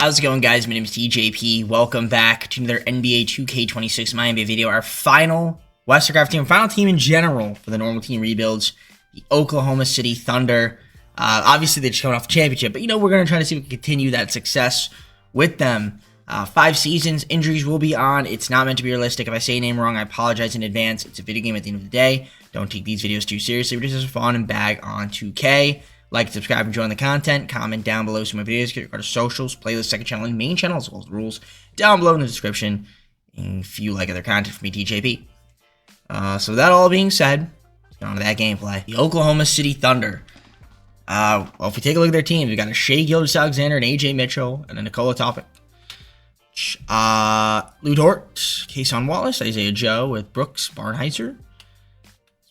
How's it going, guys? My name is TJP. Welcome back to another NBA 2K26 MyNBA video. Our final Western Conference team, final team in general for the normal team rebuilds, the Oklahoma City Thunder. Obviously, they're just coming off the championship, but we're going to try to see if we can continue that success with them. 5 seasons, injuries will be on. It's not meant to be realistic. If I say a name wrong, I apologize in advance. It's a video game at the end of the day. Don't take these videos too seriously. We're just fun and bag on 2K. Like, subscribe, and join the content. Comment down below some of my videos. Get our socials, playlist, second channel, and main channel, as well as the rules down below in the description. And if you like other content from me, TJP. So that all being said, let's get on to that gameplay. The Oklahoma City Thunder. Well, if we take a look at their team, we've got a Shai Gilgeous-Alexander and AJ Mitchell, and a Nikola Topic. Lou Dort, Kason Wallace, Isaiah Joe with Brooks Barnheiser.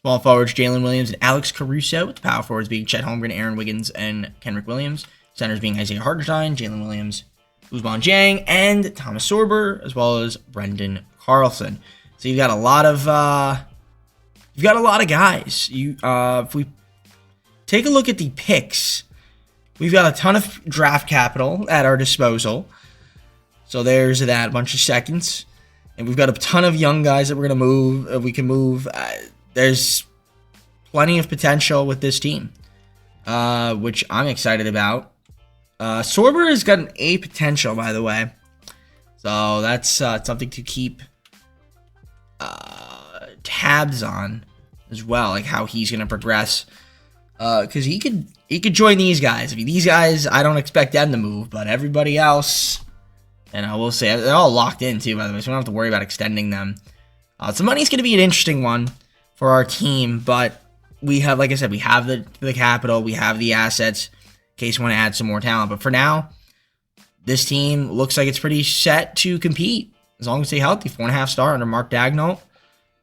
Small forwards, Jalen Williams and Alex Caruso, with the power forwards being Chet Holmgren, Aaron Wiggins, and Kenrick Williams. Centers being Isaiah Hartenstein, Jalen Williams, Ousmane Dieng, and Thomas Sorber, as well as Brendan Carlson. So you've got a lot of guys. If we take a look at the picks, we've got a ton of draft capital at our disposal. So there's that, bunch of seconds, and we've got a ton of young guys that we're gonna move. We can move. There's plenty of potential with this team, which I'm excited about. Sorber has got an A potential, by the way. So that's something to keep tabs on as well, like how he's going to progress. Because he could join these guys. I mean, these guys, I don't expect them to move, but everybody else, and I will say, they're all locked in too, by the way, so we don't have to worry about extending them. So money's going to be an interesting one for our team, but we have, like I said, we have the capital, we have the assets in case we want to add some more talent. But for now, this team looks like it's pretty set to compete as long as they stay healthy. 4.5 star under Mark Daigneault,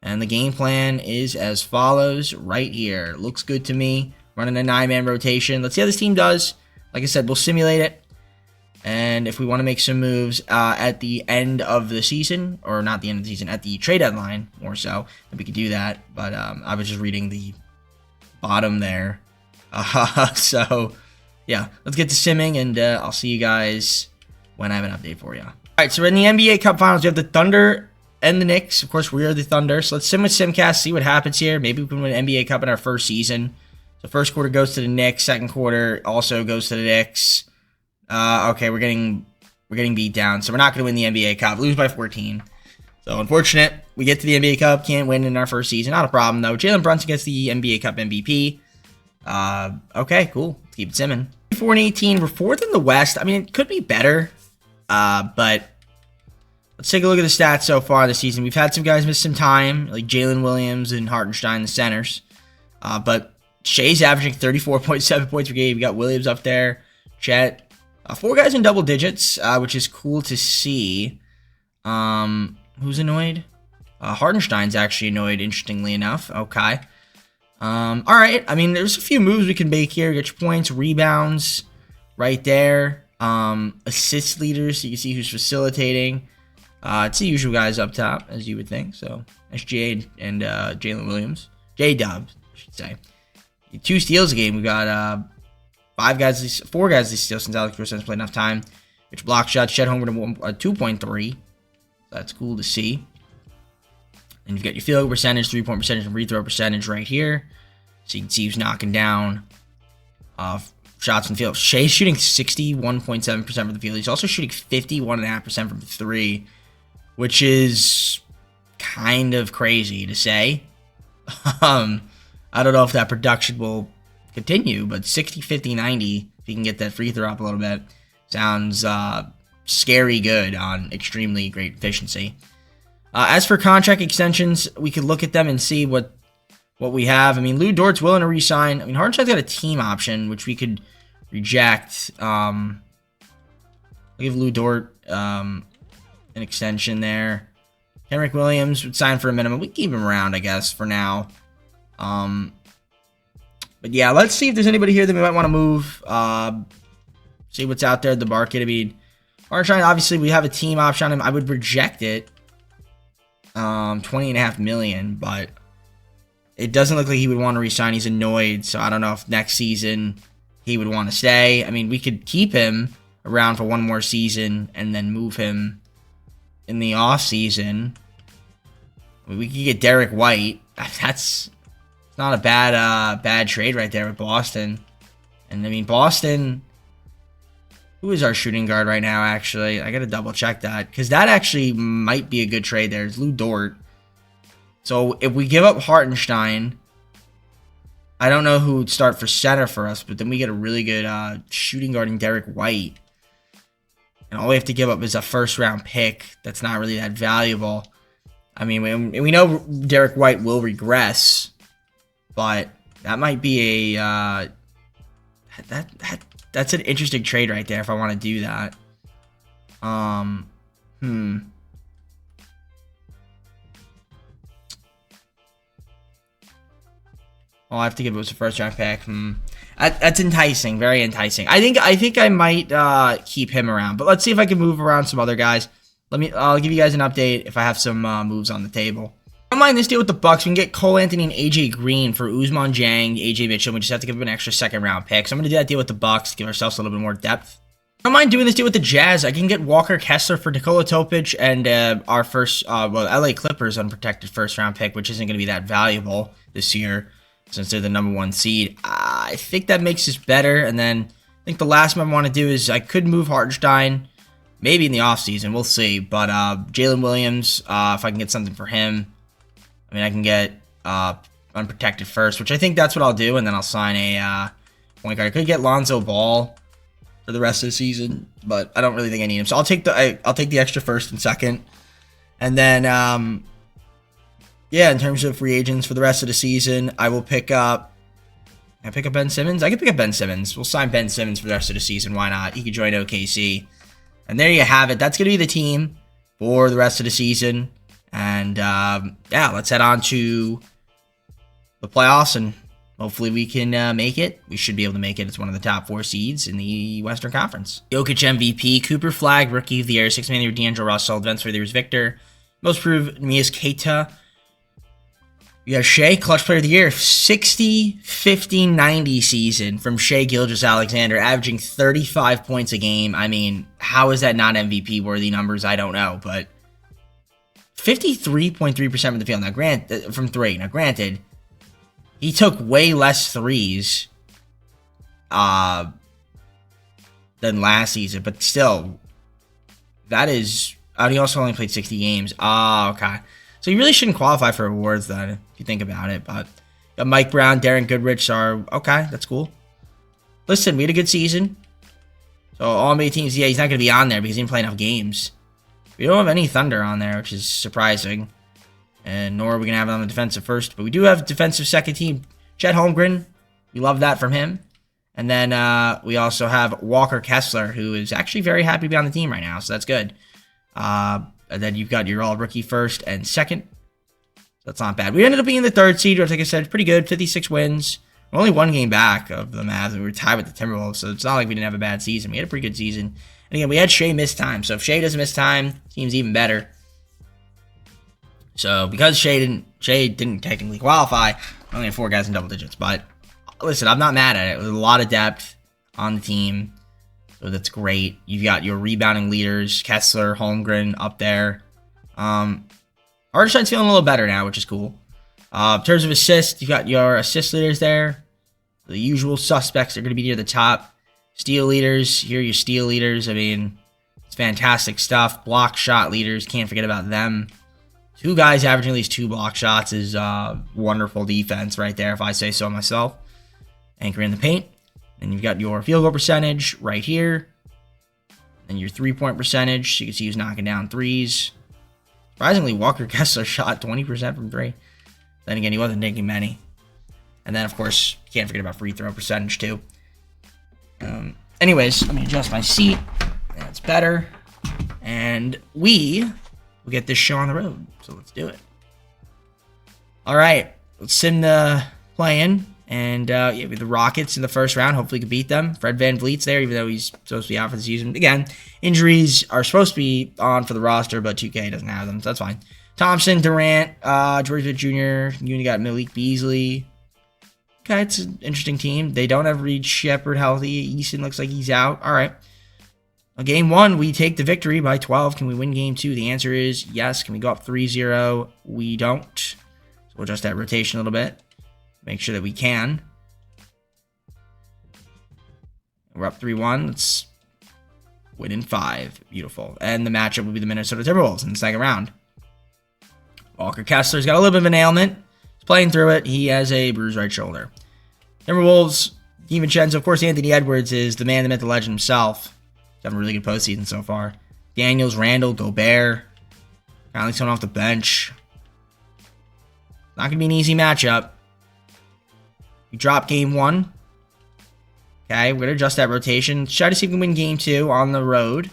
and the game plan is as follows right here. Looks good to me. Running a 9-man rotation. Let's see how this team does. Like I said, we'll simulate it. And if we want to make some moves at the end of the season, or not the end of the season, at the trade deadline, more so, then we could do that. But I was just reading the bottom there. So, yeah, let's get to simming, and I'll see you guys when I have an update for you. All right, so we're in the NBA Cup Finals. We have the Thunder and the Knicks. Of course, we are the Thunder. So let's sim with Simcast, see what happens here. Maybe we can win an NBA Cup in our first season. So first quarter goes to the Knicks. Second quarter also goes to the Knicks. Okay, we're getting beat down, so we're not going to win the NBA Cup. Lose by 14. So unfortunate. We get to the NBA Cup, can't win in our first season. Not a problem though. Jalen Brunson gets the NBA Cup MVP. Okay, cool. Let's keep it simming. 4 and 18. We're 4th in the West. I mean, it could be better. But let's take a look at the stats so far this season. We've had some guys miss some time, like Jalen Williams and Hartenstein, the centers. But Shai's averaging 34.7 points per game. We got Williams up there. Chet. 4 guys in double digits, which is cool to see. Who's annoyed? Hartenstein's actually annoyed, interestingly enough. Okay. All right. I mean, there's a few moves we can make here. Get your points, rebounds right there. Assist leaders, so you can see who's facilitating. It's the usual guys up top, as you would think. So, SGA and Jalen Williams. J-Dub, I should say. 2 steals a game. We got 4 guys they steal since Alex Caruso has played enough time. Which block shots, Chet Holmgren 2.3. That's cool to see. And you've got your field goal percentage, 3-point percentage, and free throw percentage right here. So you can see who's knocking down shots from the field. Shai's shooting 61.7% from the field. He's also shooting 51.5% from 3, which is kind of crazy to say. I don't know if that production will continue, but 60, 50, 90, if you can get that free throw up a little bit, sounds scary good on extremely great efficiency. As for contract extensions, we could look at them and see what we have. I mean, Lou Dort's willing to re-sign. I mean, Hartenstein's got a team option, which we could reject. I'll give Lou Dort an extension there. Kenrick Williams would sign for a minimum. We keep him around, I guess, for now. But yeah, let's see if there's anybody here that we might want to move. See what's out there in the market. I mean, Hartenstein, obviously, we have a team option on him. I would reject it. $20.5 million, but it doesn't look like he would want to resign. He's annoyed, so I don't know if next season he would want to stay. I mean, we could keep him, around for one more season and then move him in the off season, we could get Derek White. That's not a bad trade right there with Boston. And I mean, Boston, who is our shooting guard right now? Actually, I gotta double check that, because that actually might be a good trade there. It's Lou Dort. So if we give up Hartenstein, I don't know who would start for center for us, but then we get a really good shooting guard in Derek White. And all we have to give up is a first-round pick that's not really that valuable. I mean, we know Derek White will regress, but that might be a that's an interesting trade right there if I want to do that. All I have to give us a first-round pick. That's enticing, very enticing. I think I might keep him around, but let's see if I can move around some other guys. I'll give you guys an update if I have some moves on the table. I don't mind this deal with the Bucks. We can get Cole Anthony and AJ Green for Ousmane Dieng, AJ Mitchell. We just have to give him an extra second-round pick. So I'm going to do that deal with the Bucks to give ourselves a little bit more depth. I don't mind doing this deal with the Jazz. I can get Walker Kessler for Nikola Topic and our first, LA Clippers unprotected first-round pick, which isn't going to be that valuable this year since they're the #1 seed. I think that makes us better. And then I think the last move I want to do is I could move Hartenstein, maybe in the offseason. We'll see. But Jalen Williams, if I can get something for him, I mean, I can get unprotected first, which I think that's what I'll do. And then I'll sign a point guard. I could get Lonzo Ball for the rest of the season, but I don't really think I need him. So I'll take the extra first and second. And then, yeah, in terms of free agents for the rest of the season, I will pick up... Can I pick up Ben Simmons? I can pick up Ben Simmons. We'll sign Ben Simmons for the rest of the season. Why not? He could join OKC. And there you have it. That's going to be the team for the rest of the season. And, yeah, let's head on to the playoffs, and hopefully we can make it. We should be able to make it. It's one of the top 4 seeds in the Western Conference. Jokic MVP, Cooper Flag, Rookie of the Year, 6th Man of the Year, D'Angelo Russell, Defense for the Year is Victor. Most Improved, Mias Keita. You got Shea, Clutch Player of the Year, 60, 50, 90 season from Shea Gilgeous-Alexander, averaging 35 points a game. I mean, how is that not MVP worthy numbers? I don't know, but 53.3% from the field. Now, from three. Now, granted, he took way less threes than last season, but still, that is... Oh, he also only played 60 games. Oh, okay. So you really shouldn't qualify for awards then, if you think about it. But Mike Brown, Darren Goodrich are... Okay, that's cool. Listen, we had a good season. So all NBA teams, yeah, he's not going to be on there because he didn't play enough games. We don't have any Thunder on there, which is surprising. And nor are we going to have it on the defensive first. But we do have defensive second team. Chet Holmgren. We love that from him. And then we also have Walker Kessler, who is actually very happy to be on the team right now. So that's good. And then you've got your all-rookie first and second. So that's not bad. We ended up being the 3rd seed, which, like I said, pretty good. 56 wins. We're only 1 game back of the Mavs. We were tied with the Timberwolves, so it's not like we didn't have a bad season. We had a pretty good season. And again, we had Shea miss time. So if Shea doesn't miss time, team's even better. So because Shea didn't technically qualify, we only had 4 guys in double digits. But listen, I'm not mad at it. There's a lot of depth on the team. So that's great. You've got your rebounding leaders, Kessler, Holmgren up there. Hartenstein's feeling a little better now, which is cool. In terms of assists, you've got your assist leaders there. The usual suspects are going to be near the top. Steal leaders, here are your steal leaders. I mean, it's fantastic stuff. Block shot leaders, can't forget about them. 2 guys averaging at least 2 block shots is wonderful defense right there, if I say so myself. Anchor in the paint. And you've got your field goal percentage right here. And your 3-point percentage. So you can see who's knocking down threes. Surprisingly, Walker Kessler shot 20% from 3. Then again, he wasn't taking many. And then, of course, you can't forget about free throw percentage, too. Anyways, let me adjust my seat. That's better. And we will get this show on the road. So let's do it. All right. Let's send the play-in. And yeah, with the Rockets in the first round, hopefully we can beat them. Fred VanVleet's there, even though he's supposed to be out for the season. Again, injuries are supposed to be on for the roster, but 2K doesn't have them, so that's fine. Thompson, Durant, George Pitt Jr., you got Malik Beasley. Okay, it's an interesting team. They don't have Reed Shepherd healthy. Easton looks like he's out. All right. Game 1, we take the victory by 12. Can we win game 2? The answer is yes. Can we go up 3-0? We don't. So we'll adjust that rotation a little bit. Make sure that we can. We're up 3-1. Let's win in 5. Beautiful. And the matchup will be the Minnesota Timberwolves in the second round. Walker Kessler's got a little bit of an ailment. He's playing through it. He has a bruised right shoulder. Timberwolves, DiVincenzo. Of course, Anthony Edwards is the man, the myth, the legend himself. He's having a really good postseason so far. Daniels, Randall, Gobert. Conley's coming off the bench. Not going to be an easy matchup. We drop game 1. Okay, we're going to adjust that rotation. Let's try to see if we can win game 2 on the road.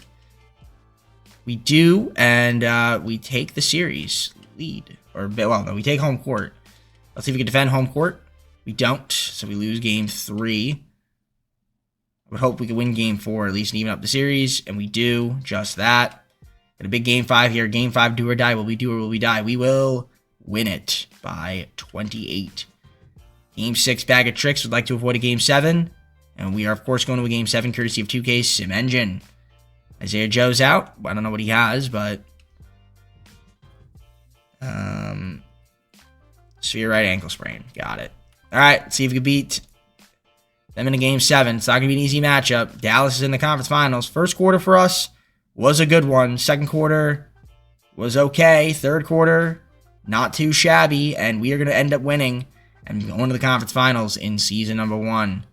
We do, and we take the series lead. Or, well, no, we take home court. Let's see if we can defend home court. We don't, so we lose game 3. I would hope we could win game 4, at least, and even up the series, and we do just that. Got a big game 5 here. Game 5, do or die. Will we do or will we die? We will win it by 28. Game 6, bag of tricks. Would like to avoid a game 7. And we are, of course, going to a game 7 courtesy of 2K Sim Engine. Isaiah Joe's out. I don't know what he has, but severe right ankle sprain. Got it. All right, let's see if we can beat them in a game 7. It's not going to be an easy matchup. Dallas is in the conference finals. First quarter for us was a good one. Second quarter was okay. Third quarter, not too shabby. And we are going to end up winning and going to the conference finals in season number 1.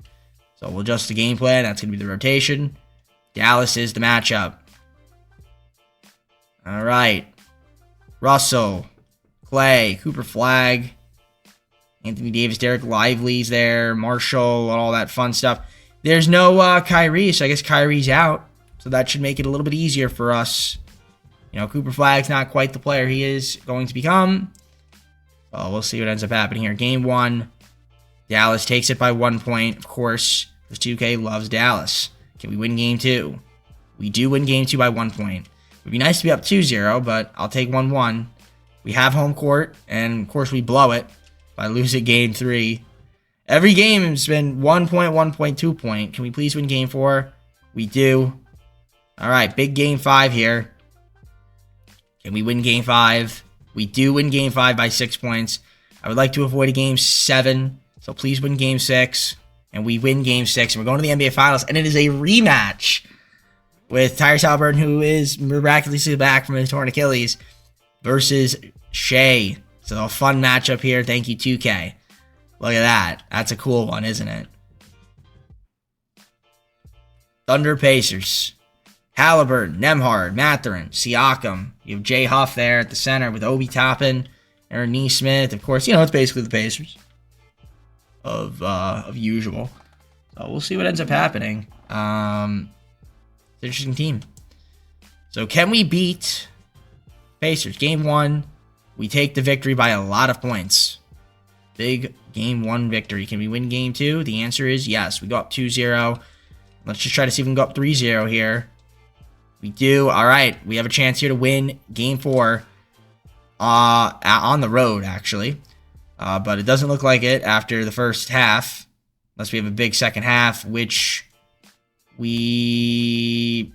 So we'll adjust the game plan. That's going to be the rotation. Dallas is the matchup. All right. Russell, Clay, Cooper Flagg, Anthony Davis, Derek Lively's there, Marshall, all that fun stuff. There's no Kyrie, so I guess Kyrie's out. So that should make it a little bit easier for us. You know, Cooper Flagg's not quite the player he is going to become. So we'll see what ends up happening here. Game 1, Dallas takes it by 1 point, of course, because 2K loves Dallas. Can we win game 2? We do win game 2 by 1 point. It would be nice to be up 2-0, but I'll take 1-1. We have home court, and of course we blow it by losing game 3. Every game has been 1 point, 1 point, 2 point. Can we please win game 4? We do. All right, big game 5 here. Can we win game 5? We do win game 5 by 6 points. I would like to avoid a game 7, so please win game 6. And we win game 6, and we're going to the NBA Finals, and it is a rematch with Tyrese Haliburton, who is miraculously back from his torn Achilles, versus Shea. So a fun matchup here. Thank you, 2K. Look at that. That's a cool one, isn't it? Thunder Pacers. Haliburton, Nembhard, Mathurin, Siakam. You have Jay Huff there at the center with Obi Toppin, Aaron Nesmith. Of course, you know, it's basically the Pacers of usual. So we'll see what ends up happening. It's an interesting team. So can we beat Pacers? Game 1, we take the victory by a lot of points. Big game 1 victory. Can we win game 2? The answer is yes. We go up 2-0. Let's just try to see if we can go up 3-0 here. We do. All right. We have a chance here to win game 4 on the road, actually. But it doesn't look like it after the first half. Unless we have a big second half, which we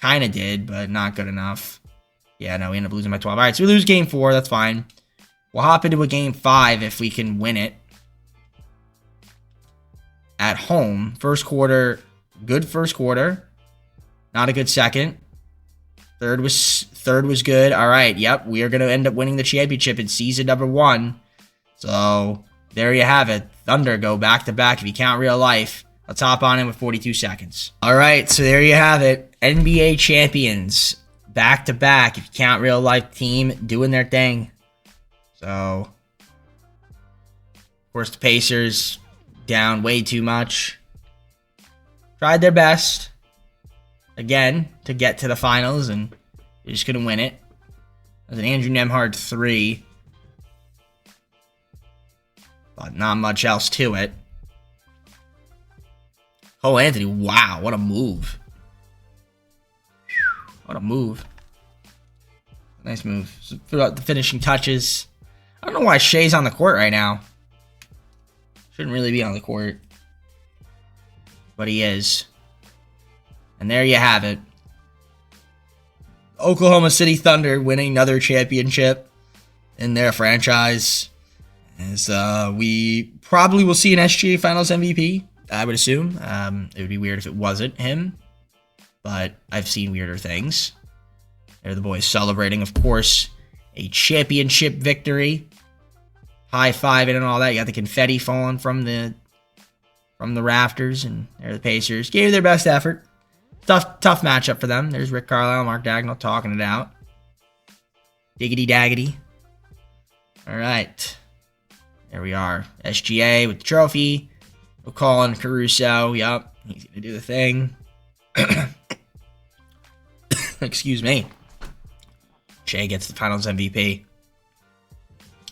kind of did, but not good enough. Yeah, no, we end up losing by 12. All right, so we lose game 4. That's fine. We'll hop into a game 5 if we can win it. At home. First quarter, good first quarter. Not a good second. Third was good. All right, yep, we are going to end up winning the championship in season number 1. So there you have it. Thunder go back-to-back if you count real life. Let's hop on in with 42 seconds. All right, so there you have it. NBA champions back-to-back if you count real life team doing their thing. So, of course, the Pacers down way too much. Tried their best, again, to get to the finals, and they just couldn't win it. It was an Andrew Nembhard 3. But not much else to it. Cole Anthony, wow, what a move. What a move. Nice move. So throughout the finishing touches. I don't know why Shea's on the court right now. Shouldn't really be on the court. But he is. And there you have it. Oklahoma City Thunder winning another championship in their franchise. As we probably will see an SGA Finals MVP, I would assume. It would be weird if it wasn't him, but I've seen weirder things. There the boys celebrating, of course, a championship victory. High-fiving and all that. You got the confetti falling from the rafters, and there the Pacers gave their best effort. Tough matchup for them. There's Rick Carlisle, Mark Dagnall talking it out. Diggity daggity. All right. There we are. SGA with the trophy. Colin Caruso. Yep. He's going to do the thing. Excuse me. Shea gets the Finals MVP.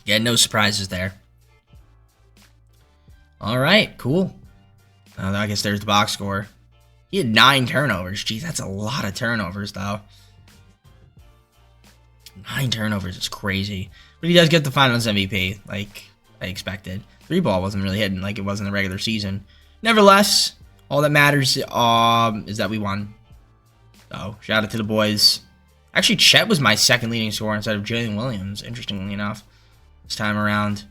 Yeah, no surprises there. All right, cool. I guess there's the box score. He had 9 turnovers. Geez, that's a lot of turnovers, though. 9 turnovers is crazy. But he does get the Finals MVP, like I expected. 3-ball wasn't really hitting like it was in the regular season. Nevertheless, all that matters is that we won. So, shout out to the boys. Actually, Chet was my second leading scorer instead of Jalen Williams, interestingly enough, this time around.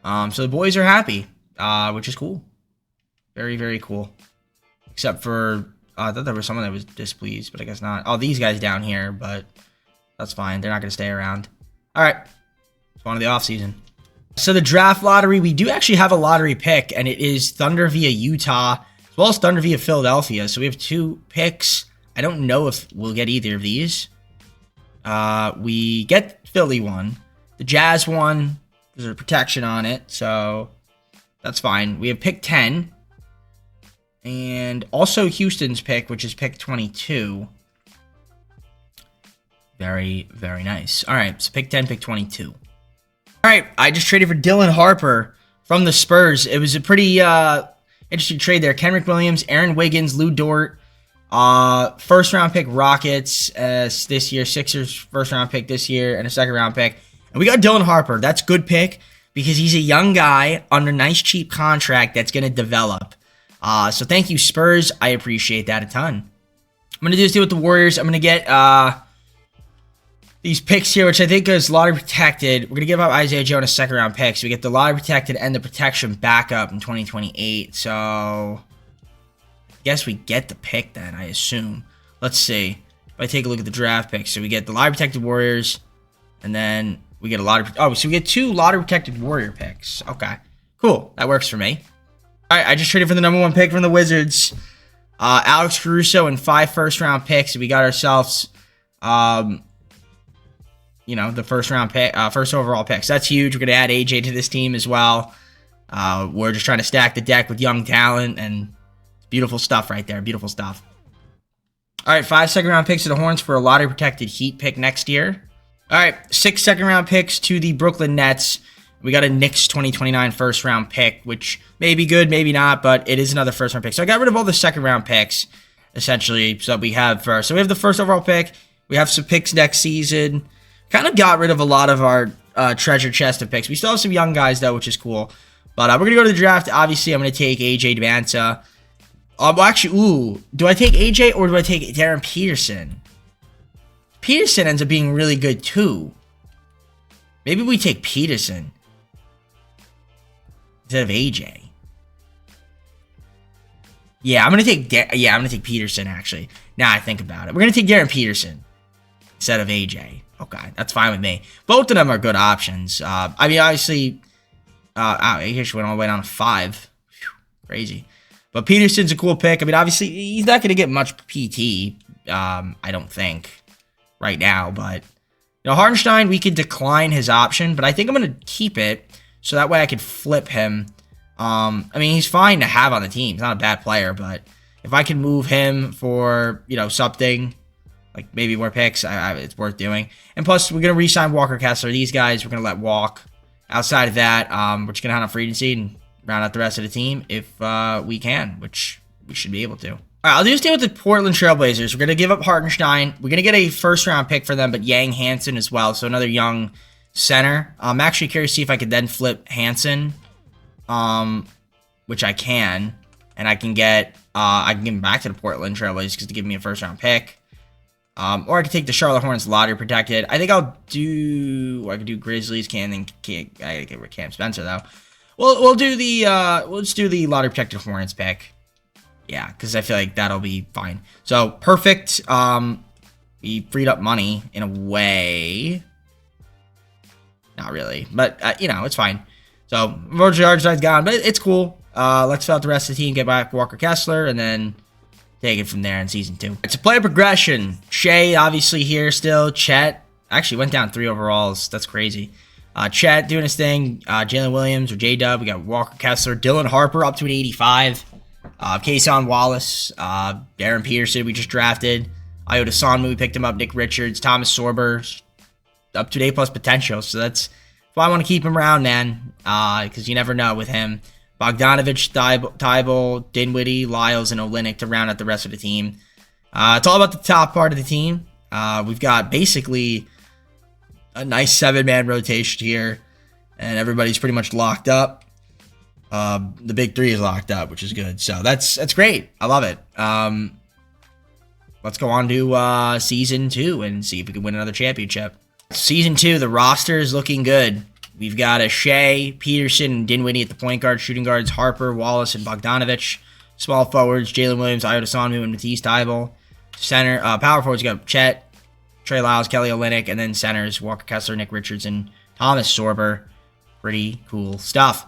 So the boys are happy, which is cool. Very, very cool. Except for, I thought there was someone that was displeased, but I guess not. Oh, these guys down here, but that's fine. They're not going to stay around. All right. It's on to the offseason. So the draft lottery, we do actually have a lottery pick, and it is Thunder via Utah, as well as Thunder via Philadelphia. So we have 2 picks. I don't know if we'll get either of these. We get Philly one. The Jazz one, there's a protection on it, so that's fine. We have pick 10. And also Houston's pick, which is pick 22. Very, very nice. All right, so pick 10, pick 22. All right, I just traded for Dylan Harper from the Spurs. It was a pretty interesting trade there. Kenrick Williams, Aaron Wiggins, Lou Dort. First round pick Rockets this year. Sixers first round pick this year, and a second round pick. And we got Dylan Harper. That's a good pick because he's a young guy under a nice cheap contract that's going to develop. So thank you, Spurs. I appreciate that a ton. I'm going to do this deal with the Warriors. I'm going to get these picks here, which I think is lottery protected. We're going to give up Isaiah Joe and a second round pick. So we get the lottery protected and the protection back up in 2028. So I guess we get the pick then, I assume. Let's see. If I take a look at the draft picks. So we get the lottery protected Warriors, and then we get a lottery. Oh, so we get 2 lottery protected Warrior picks. Okay. Cool. That works for me. All right, I just traded for the number 1 pick from the Wizards. Alex Caruso and 5 first-round picks. We got ourselves, the first-round pick, first overall picks. That's huge. We're going to add AJ to this team as well. We're just trying to stack the deck with young talent, and beautiful stuff right there. Beautiful stuff. All right, 5 second-round picks to the Horns for a lottery-protected Heat pick next year. All right, 6 second-round picks to the Brooklyn Nets. We got a Knicks 2029 first-round pick, which may be good, maybe not, but it is another first-round pick. So I got rid of all the second-round picks, essentially, so we have first. So we have the first overall pick. We have some picks next season. Kind of got rid of a lot of our treasure chest of picks. We still have some young guys, though, which is cool. But we're going to go to the draft. Obviously, I'm going to take A.J. Dubanta. Do I take AJ or do I take Darren Peterson? Peterson ends up being really good too. Maybe we take Peterson instead of AJ. Yeah, I'm gonna take Peterson actually. Now I think about it, we're gonna take Darren Peterson instead of AJ. Okay, that's fine with me. Both of them are good options. I mean, obviously, AJ went all the way down to 5. Whew, crazy. But Peterson's a cool pick. I mean, obviously, he's not going to get much PT, I don't think, right now. But, Hartenstein, we could decline his option, but I think I'm going to keep it so that way I could flip him. I mean, he's fine to have on the team. He's not a bad player, but if I can move him for, something, like maybe more picks, it's worth doing. And plus, we're going to re-sign Walker Kessler. These guys, we're going to let walk. Outside of that, we're just going to hunt on free agency and round out the rest of the team if we can, which we should be able to. All right, I'll do this deal with the Portland Trailblazers. We're going to give up Hartenstein. We're going to get a first-round pick for them, but Yang Hansen as well, so another young center. I'm actually curious to see if I could then flip Hansen, which I can, and I can give him back to the Portland Trailblazers because to give me a first-round pick. Or I could take the Charlotte Hornets lottery protected. I think I could do Grizzlies. I gotta get rid of Cam Spencer though. We'll just do the lottery protected Hornets pick. Yeah, because I feel like that'll be fine. So perfect. We freed up money in a way. Not really, but you know, it's fine. So Roger Yardside's gone, but it's cool. Let's fill out the rest of the team, get back Walker Kessler, and then take it from there in season 2. It's a player progression. Shea obviously here still. Chet actually went down 3 overalls. That's crazy. Chet doing his thing. Jalen Williams or J-Dub. We got Walker Kessler. Dylan Harper up to an 85. Kason Wallace. Darren Peterson we just drafted. Iota Sonmu, we picked him up. Nick Richards. Thomas Sorber. Up to an A+ potential. So that's why I want to keep him around, man. Because you never know with him. Bogdanovich, Thibault, Dinwiddie, Lyles, and Olynyk to round out the rest of the team. It's all about the top part of the team. We've got basically a nice 7-man rotation here, and everybody's pretty much locked up. The big 3 is locked up, which is good. So that's great. I love it. Let's go on to season 2 and see if we can win another championship. Season 2, the roster is looking good. We've got a Shea, Peterson, and Dinwiddie at the point guard. Shooting guards, Harper, Wallace, and Bogdanovich. Small forwards, Jalen Williams, Iota Sonmu, and Matisse Thybulle. Center, power forwards, we got Chet, Trey Lyles, Kelly Olynyk, and then centers, Walker Kessler, Nick Richards, and Thomas Sorber. Pretty cool stuff.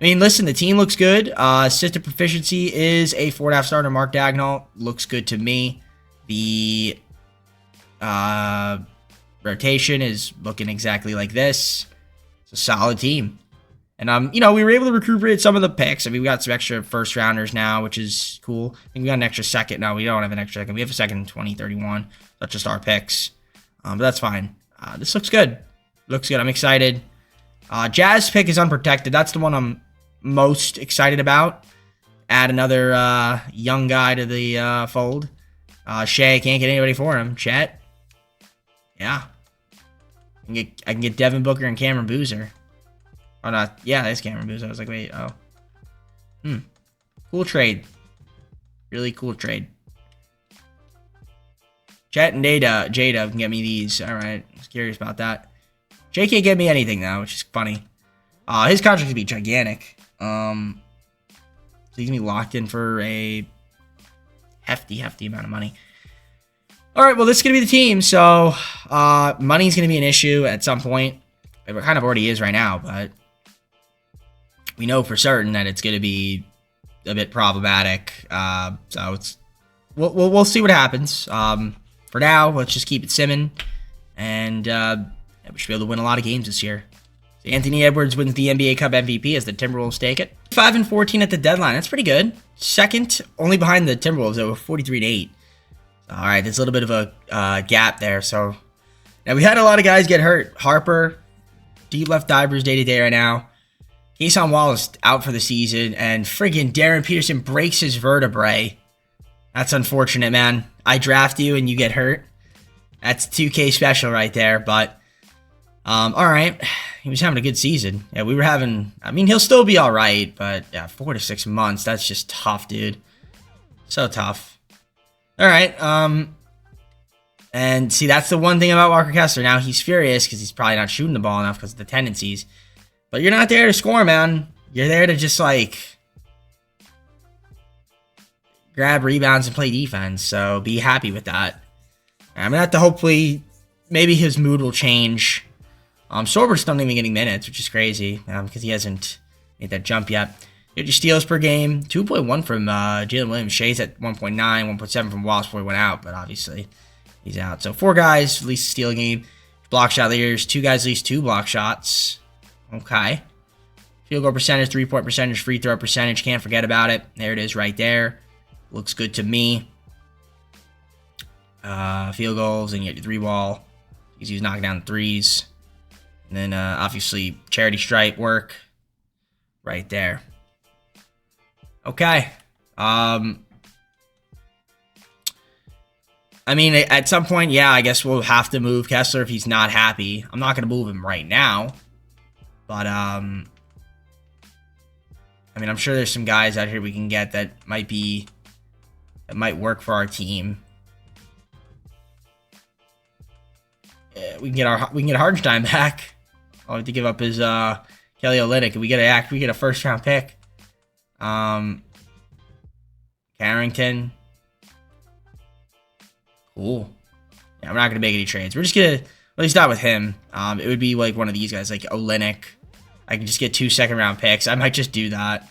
I mean, listen, the team looks good. Assistant proficiency is a 4.5 starter. Mark Dagnall looks good to me. The rotation is looking exactly like this. It's a solid team. And, you know, we were able to recuperate some of the picks. I mean, we got some extra first rounders now, which is cool. I think we got an extra second. No, we don't have an extra second. We have a second in 2031. That's just our picks. But that's fine. This looks good. Looks good. I'm excited. Jazz pick is unprotected. That's the one I'm most excited about. Add another young guy to the fold. Shea, can't get anybody for him. Chet. Yeah. I can get Devin Booker and Cameron Boozer. Oh, not. Yeah, that's Cameron Boozer. I was like, wait, oh. Cool trade. Really cool trade. Chet and Jada can get me these. All right. I was curious about that. Jay can't get me anything, though, which is funny. His contract could be gigantic. So he's going to be locked in for a hefty amount of money. All right, well, this is going to be the team, so money's going to be an issue at some point. It kind of already is right now, but we know for certain that it's going to be a bit problematic. So we'll see what happens. For now, let's just keep it simming, and we should be able to win a lot of games this year. So Anthony Edwards wins the NBA Cup MVP as the Timberwolves take it. 5-14 at the deadline. That's pretty good. Second, only behind the Timberwolves. They were 43-8. All right, there's a little bit of a gap there. So now we had a lot of guys get hurt. Harper, deep left divers day-to-day right now. Kason Wallace out for the season. And friggin' Darren Peterson breaks his vertebrae. That's unfortunate, man. I draft you and you get hurt. That's 2K special right there. But, all right. He was having a good season. Yeah, we were having... I mean, he'll still be all right. But, yeah, 4 to 6 months. That's just tough, dude. So tough. All right, and see, that's the one thing about Walker Kessler. Now he's furious because he's probably not shooting the ball enough because of the tendencies. But you're not there to score, man. You're there to just, like, grab rebounds and play defense. So be happy with that. I'm going to have to hopefully, maybe his mood will change. Sorber's still not even getting minutes, which is crazy because he hasn't made that jump yet. Get your steals per game. 2.1 from Jalen Williams. Shea's at 1.9. 1.7 from Wallace before he went out, but obviously he's out. So 4 guys, at least a steal game. Block shot leaders. 2 guys, at least 2 block shots. Okay. Field goal percentage, 3-point percentage, free throw percentage. Can't forget about it. There it is right there. Looks good to me. Field goals, and you get your 3-ball. He's knocking down the threes. And then obviously charity stripe work right there. Okay. I mean, at some point, yeah, I guess we'll have to move Kessler if he's not happy. I'm not going to move him right now. But, I mean, I'm sure there's some guys out here we can get that might work for our team. we can get Hardenstein back. I'll have to give up his Kelly Olynyk. We get a first round pick. Carrington. Cool. Yeah, we're not gonna make any trades. We're just gonna at least not with him. It would be like one of these guys, like Olynyk. I can just get 2 second-round picks. I might just do that.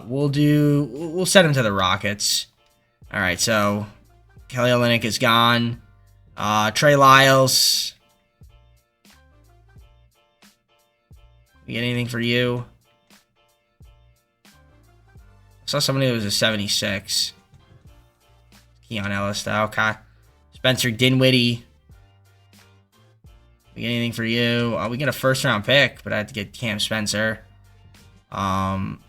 We'll send him to the Rockets. All right, so Kelly Olynyk is gone. Trey Lyles. We get anything for you? I saw somebody that was a 76. Keon Ellis, though. Okay. Spencer Dinwiddie. We get anything for you? We get a first-round pick, but I had to get Cam Spencer. Hybel.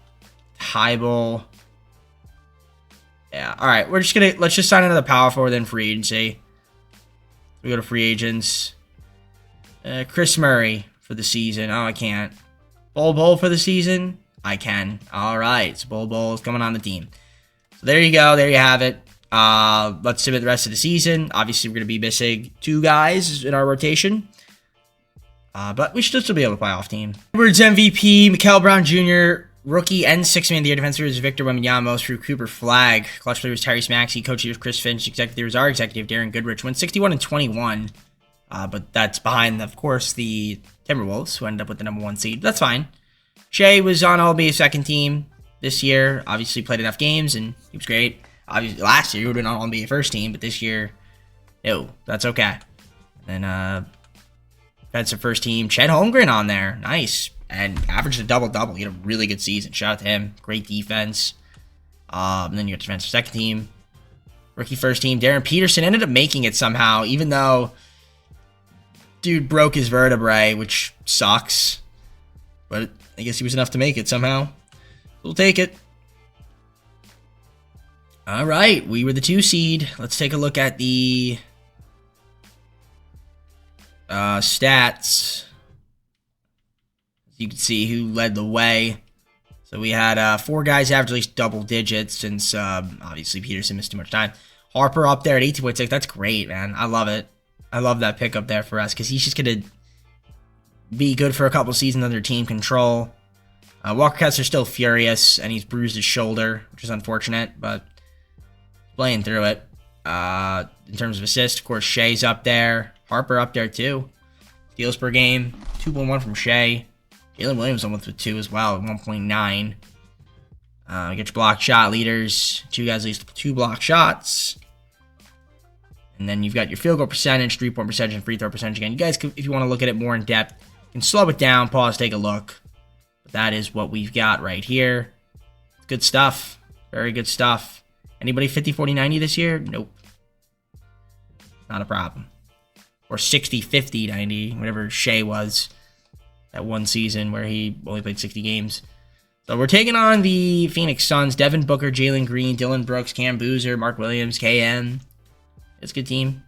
Yeah. All right. Let's just sign another power forward then free agency. We go to free agents. Chris Murray for the season. Oh, I can't. Bol for the season. I can. All right. So Bol is coming on the team. So there you go. There you have it. Let's submit the rest of the season. Obviously, we're going to be missing 2 guys in our rotation. But we should still be able to playoff team. Edwards MVP, Mikael Brown Jr., rookie and 6th man of the year defenseman is Victor Wembanyama, through Cooper Flag. Clutch player was Tyrese Maxey, coach was Chris Finch, executive was our executive Darren Goodrich. Went 61-21, but that's behind, of course, the Timberwolves, who ended up with the #1 seed. That's fine. Shea was on All-NBA second team this year. Obviously played enough games, and he was great. Obviously, last year he would have been on All-NBA first team, but this year, no, that's okay. And had some first team. Chet Holmgren on there. Nice. And averaged a double-double. He had a really good season. Shout out to him. Great defense. And then you got defensive second team. Rookie first team. Darren Peterson ended up making it somehow, even though dude broke his vertebrae, which sucks. But I guess he was enough to make it somehow. We'll take it. All right. We were the 2 seed. Let's take a look at the stats. You can see who led the way. So we had 4 guys average at least double digits, since obviously Peterson missed too much time. Harper up there at 18.6. That's great, man. I love it. I love that pick up there for us, because he's just going to be good for a couple seasons under team control. Walker Kessler's still furious, and he's bruised his shoulder, which is unfortunate, but playing through it. In terms of assists, of course, Shea's up there. Harper up there, too. Steals per game, 2.1 from Shea. Jalen Williams almost with 2 as well, 1.9. Get your block shot leaders. 2 guys at least 2 block shots. And then you've got your field goal percentage, 3-point percentage, and free throw percentage again. You guys, if you want to look at it more in depth, you can slow it down, pause, take a look. But that is what we've got right here. Good stuff. Very good stuff. Anybody 50, 40, 90 this year? Nope. Not a problem. Or 60, 50, 90, whatever Shea was that one season where he only played 60 games. So we're taking on the Phoenix Suns. Devin Booker, Jalen Green, Dylan Brooks, Cam Boozer, Mark Williams, KM. It's a good team.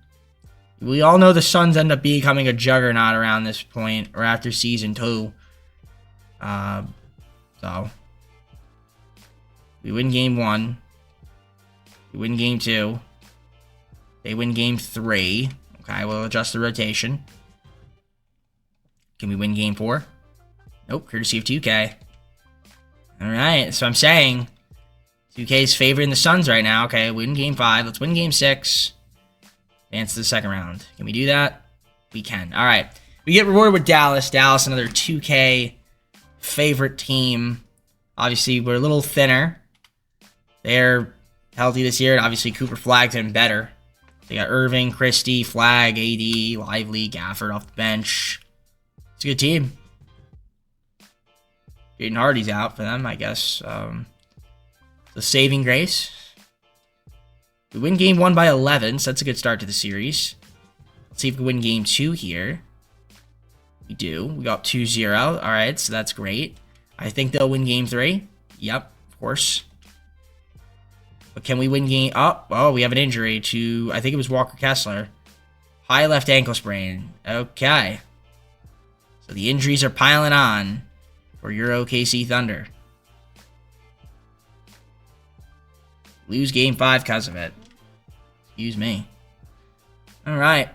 We all know the Suns end up becoming a juggernaut around this point, or after season 2. So we win game 1. We win game 2. They win game 3. Okay, we'll adjust the rotation. Can we win game 4? Nope, courtesy of 2K. Alright, so I'm saying 2K's favoring the Suns right now. Okay, win game 5. Let's win game 6. Advance to the second round. Can we do that? We can. Alright. We get rewarded with Dallas. Dallas, another 2K favorite team. Obviously, we're a little thinner. They're healthy this year, and obviously Cooper Flag's been better. They got Irving, Christie, Flag, AD, Lively, Gafford off the bench. It's a good team. Jaden Hardy's out for them, I guess. The saving grace. We win game 1 by 11, so that's a good start to the series. Let's see if we win game 2 here. We do. We got 2-0. Alright, so that's great. I think they'll win game 3. Yep, of course. But can we win game... Oh, we have an injury to... I think it was Walker Kessler. High left ankle sprain. Okay. So the injuries are piling on for your OKC Thunder. Lose game 5 because of it. Excuse me. Alright.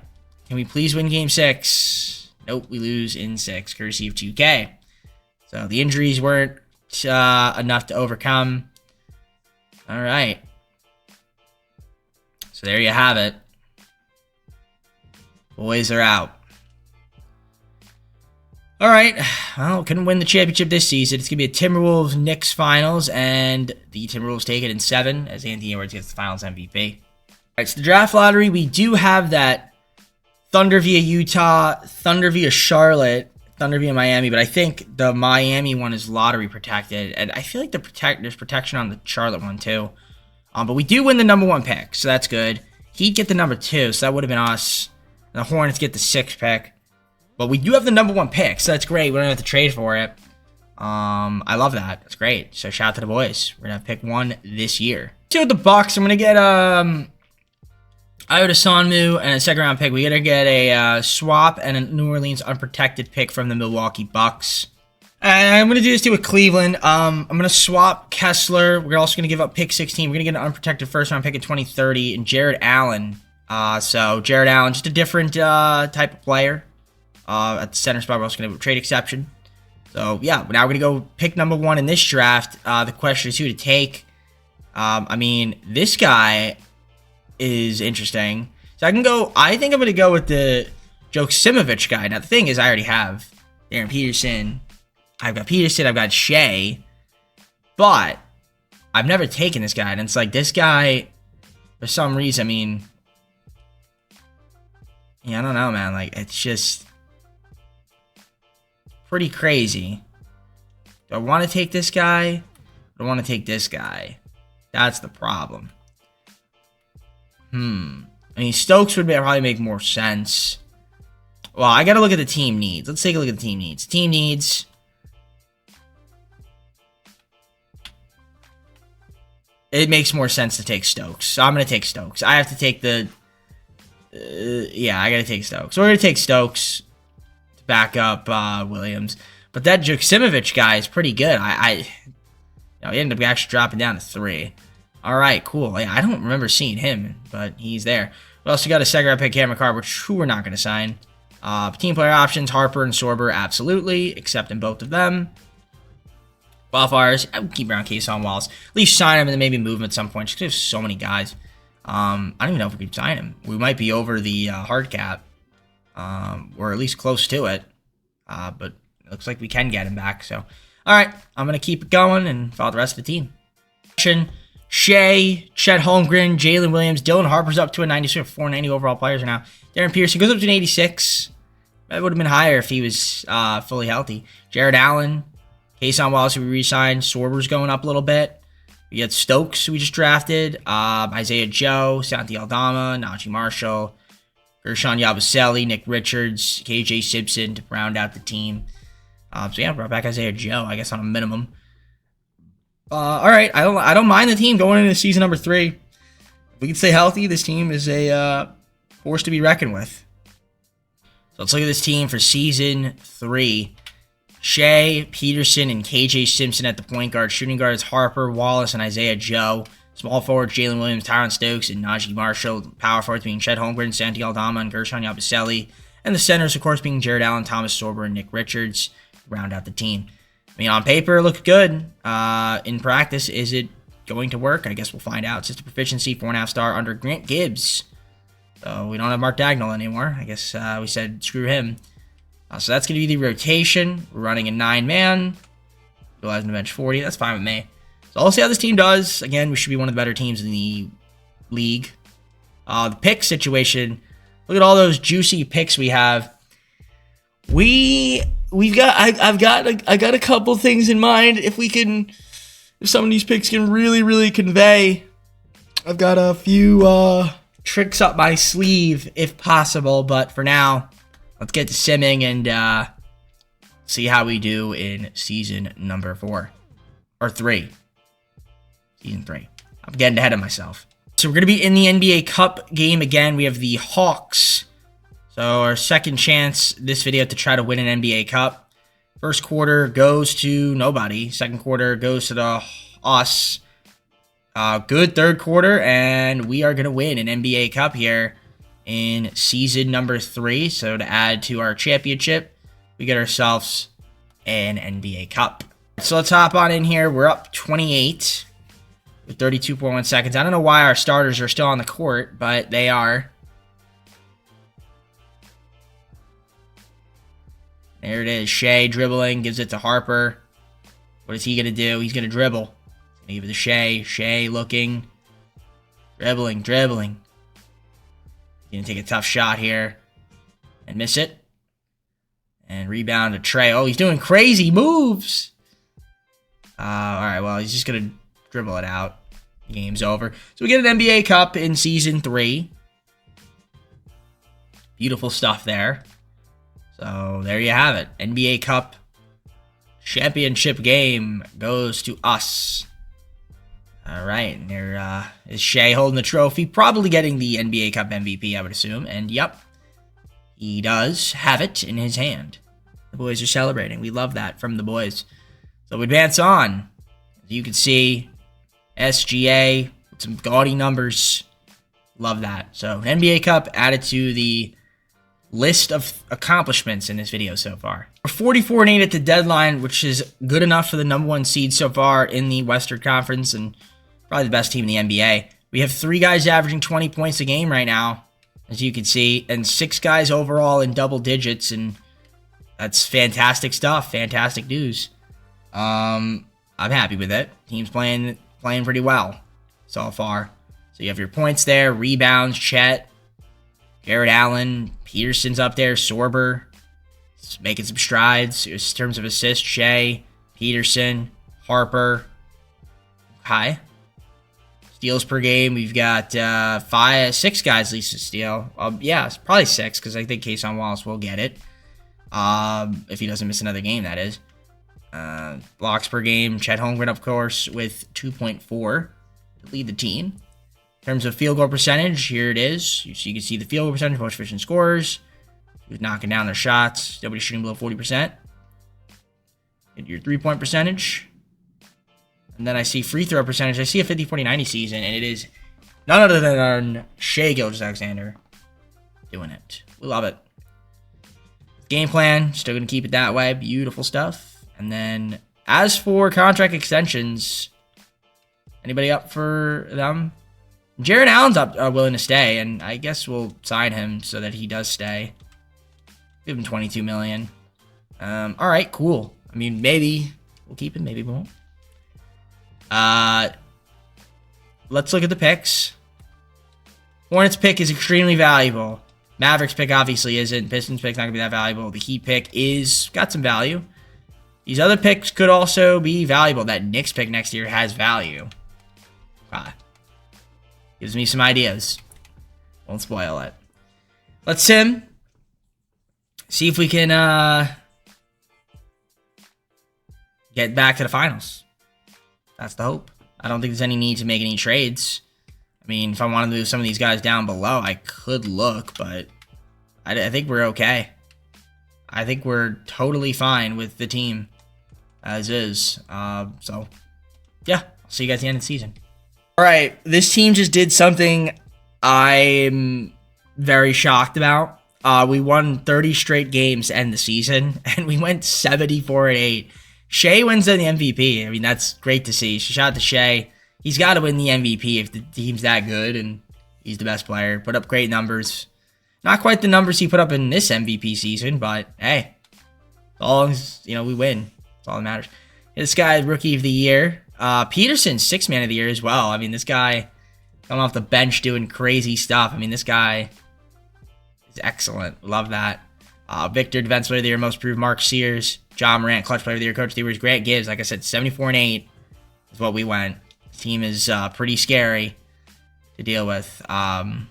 Can we please win game 6? Nope, we lose in 6, courtesy of 2K. So the injuries weren't enough to overcome. All right. So there you have it. Boys are out. All right. Well, couldn't win the championship this season. It's going to be a Timberwolves-Knicks finals, and the Timberwolves take it in 7 as Anthony Edwards gets the finals MVP. All right, so the draft lottery, we do have that Thunder via Utah, Thunder via Charlotte, Thunder via Miami, but I think the Miami one is lottery protected, and I feel like there's protection on the Charlotte one too. But we do win the number 1 pick, so that's good. He'd get the number 2, so that would have been us. And the Hornets get the 6th pick. But we do have the number 1 pick, so that's great. We don't have to trade for it. I love that. That's great. So shout out to the boys. We're going to have pick 1 this year. So with the Bucks, I'm going to get Iota Sonmu and a 2nd round pick. We're going to get a swap and a New Orleans unprotected pick from the Milwaukee Bucks. And I'm going to do this too with Cleveland. I'm going to swap Kessler. We're also going to give up pick 16. We're going to get an unprotected 1st round pick in 2030 and Jared Allen. So Jared Allen, just a different type of player. At the center spot, we're also going to have a trade exception. So, yeah, now we're going to go pick number 1 in this draft. The question is who to take. I mean, this guy is interesting. So I think I'm going to go with the Joksimovic guy. Now, the thing is, I already have Darren Peterson. I've got Peterson. I've got Shea. But I've never taken this guy. And it's like, this guy, for some reason, I mean, yeah, I don't know, man. Like, it's just pretty crazy. Do I want to take this guy? Or do I want to take this guy? That's the problem. I mean, Stokes would probably make more sense. Well, I got to look at the team needs. Let's take a look at the team needs. Team needs. It makes more sense to take Stokes. So I'm going to take Stokes. I have to take the... yeah, I got to take Stokes. So we're going to take Stokes to back up Williams. But that Joksimovic guy is pretty good. He ended up actually dropping down to 3. All right, cool. Yeah, I don't remember seeing him, but he's there. We also got a 2nd round pick, Cameron Carter, who we're not going to sign. Team player options, Harper and Sorber, absolutely, accepting both of them. Wildfires, I would keep around Case on Walls. At least sign him and then maybe move him at some point. Just because there's so many guys. I don't even know if we could sign him. We might be over the hard cap. Or at least close to it. But it looks like we can get him back. So, alright. I'm going to keep it going and follow the rest of the team. Shea, Chet Holmgren, Jalen Williams, Dylan Harper's up to a 96, 490 overall players now. Darren Pearson goes up to an 86. That would have been higher if he was fully healthy. Jared Allen, Kason Wallace, who we re-signed. Sorber's going up a little bit. We got Stokes, who we just drafted. Isaiah Joe, Santi Aldama, Najee Marshall, Gershon Yabusele, Nick Richards, KJ Simpson to round out the team. So yeah, brought back Isaiah Joe, I guess on a minimum. All right, I don't mind the team going into season number 3. If we can stay healthy, this team is a force to be reckoned with. So let's look at this team for season 3. Shea, Peterson, and KJ Simpson at the point guard. Shooting guards Harper, Wallace, and Isaiah Joe. Small forwards Jalen Williams, Tyron Stokes, and Najee Marshall. Power forwards being Chet Holmgren, Santi Aldama, and Gershon Yabusele. And the centers, of course, being Jared Allen, Thomas Sorber, and Nick Richards. Round out the team. I mean, on paper, it looked good. In practice, is it going to work? I guess we'll find out. System proficiency, 4.5 star under Grant Gibbs. So we don't have Mark Dagnall anymore. I guess we said screw him. So that's going to be the rotation. We're running a 9-man. Utilizing the bench 40. That's fine with me. So I'll see how this team does. Again, we should be one of the better teams in the league. The pick situation. Look at all those juicy picks we have. I got a couple things in mind. If some of these picks can really convey. I've got a few tricks up my sleeve if possible. But for now, let's get to simming and see how we do in season number 4. Or 3. Season 3. I'm getting ahead of myself. So we're going to be in the NBA Cup game again. We have the Hawks. So our second chance this video to try to win an NBA Cup. First quarter goes to nobody. Second quarter goes to us. Good third quarter, and we are going to win an NBA Cup here in season number 3. So to add to our championship, we get ourselves an NBA Cup. So let's hop on in here. We're up 28 with 32.1 seconds. I don't know why our starters are still on the court, but they are. There it is. Shea dribbling, gives it to Harper. What is he going to do? He's going to dribble. He's going to give it to Shea. Shea looking. Dribbling. He's going to take a tough shot here and miss it. And rebound to Trey. Oh, he's doing crazy moves. All right, well, he's just going to dribble it out. The game's over. So we get an NBA Cup in Season 3. Beautiful stuff there. So there you have it. NBA Cup championship game goes to us. All right, and there is Shea holding the trophy. Probably getting the NBA Cup MVP, I would assume. And yep, he does have it in his hand. The boys are celebrating. We love that from the boys. So we advance on. As you can see, SGA with some gaudy numbers. Love that. So NBA Cup added to the list of accomplishments in this video so far. We're 44-8 at the deadline, which is good enough for the #1 seed so far in the Western Conference and probably the best team in the NBA. We have 3 guys averaging 20 points a game right now, as you can see, and 6 guys overall in double digits, and that's fantastic stuff. Fantastic news. I'm happy with it. Team's playing pretty well so far. So you have your points there, rebounds, Chet, Jared Allen, Peterson's up there, Sorber, making some strides in terms of assists, Shea, Peterson, Harper. High. Steals per game, we've got 6 guys at least to steal. Yeah, it's probably 6, because I think Kason Wallace will get it. If he doesn't miss another game, that is. Blocks per game, Chet Holmgren, of course, with 2.4 to lead the team. In terms of field goal percentage, here it is. So you can see the field goal percentage, most efficient scorers. Who's knocking down their shots. Nobody's shooting below 40%. Get your 3-point percentage. And then I see free throw percentage. I see a 50-40-90 season, and it is none other than Shea Gilgeous-Alexander doing it. We love it. Game plan, still going to keep it that way. Beautiful stuff. And then as for contract extensions, anybody up for them? Jared Allen's willing to stay, and I guess we'll sign him so that he does stay. Give him $22 million. All right, cool. I mean, maybe we'll keep him, maybe we won't. Let's look at the picks. Hornets pick is extremely valuable. Mavericks pick obviously isn't. Pistons pick's not gonna be that valuable. The Heat pick is got some value. These other picks could also be valuable. That Knicks pick next year has value. Gives me some ideas. Won't spoil it. Let's sim. See if we can get back to the finals. That's the hope. I don't think there's any need to make any trades. I mean, if I wanted to move some of these guys down below, I could look, but I think we're okay. I think we're totally fine with the team as is. So, yeah, I'll see you guys at the end of the season. All right, this team just did something I'm very shocked about. We won 30 straight games to end the season, and we went 74-8. Shea wins the MVP. I mean, that's great to see. Shout out to Shea. He's got to win the MVP if the team's that good, and he's the best player. Put up great numbers. Not quite the numbers he put up in this MVP season, but hey, as long as, we win. That's all that matters. This guy, Rookie of the Year. Peterson, 6th Man of the Year as well. I mean, this guy coming off the bench doing crazy stuff. I mean, this guy is excellent. Love that. Victor, Defense Player of the Year, Most Improved, Mark Sears. John Morant, Clutch Player of the Year, Coach of the Year, Grant Gibbs. Like I said, 74-8 is what we went. This team is pretty scary to deal with. So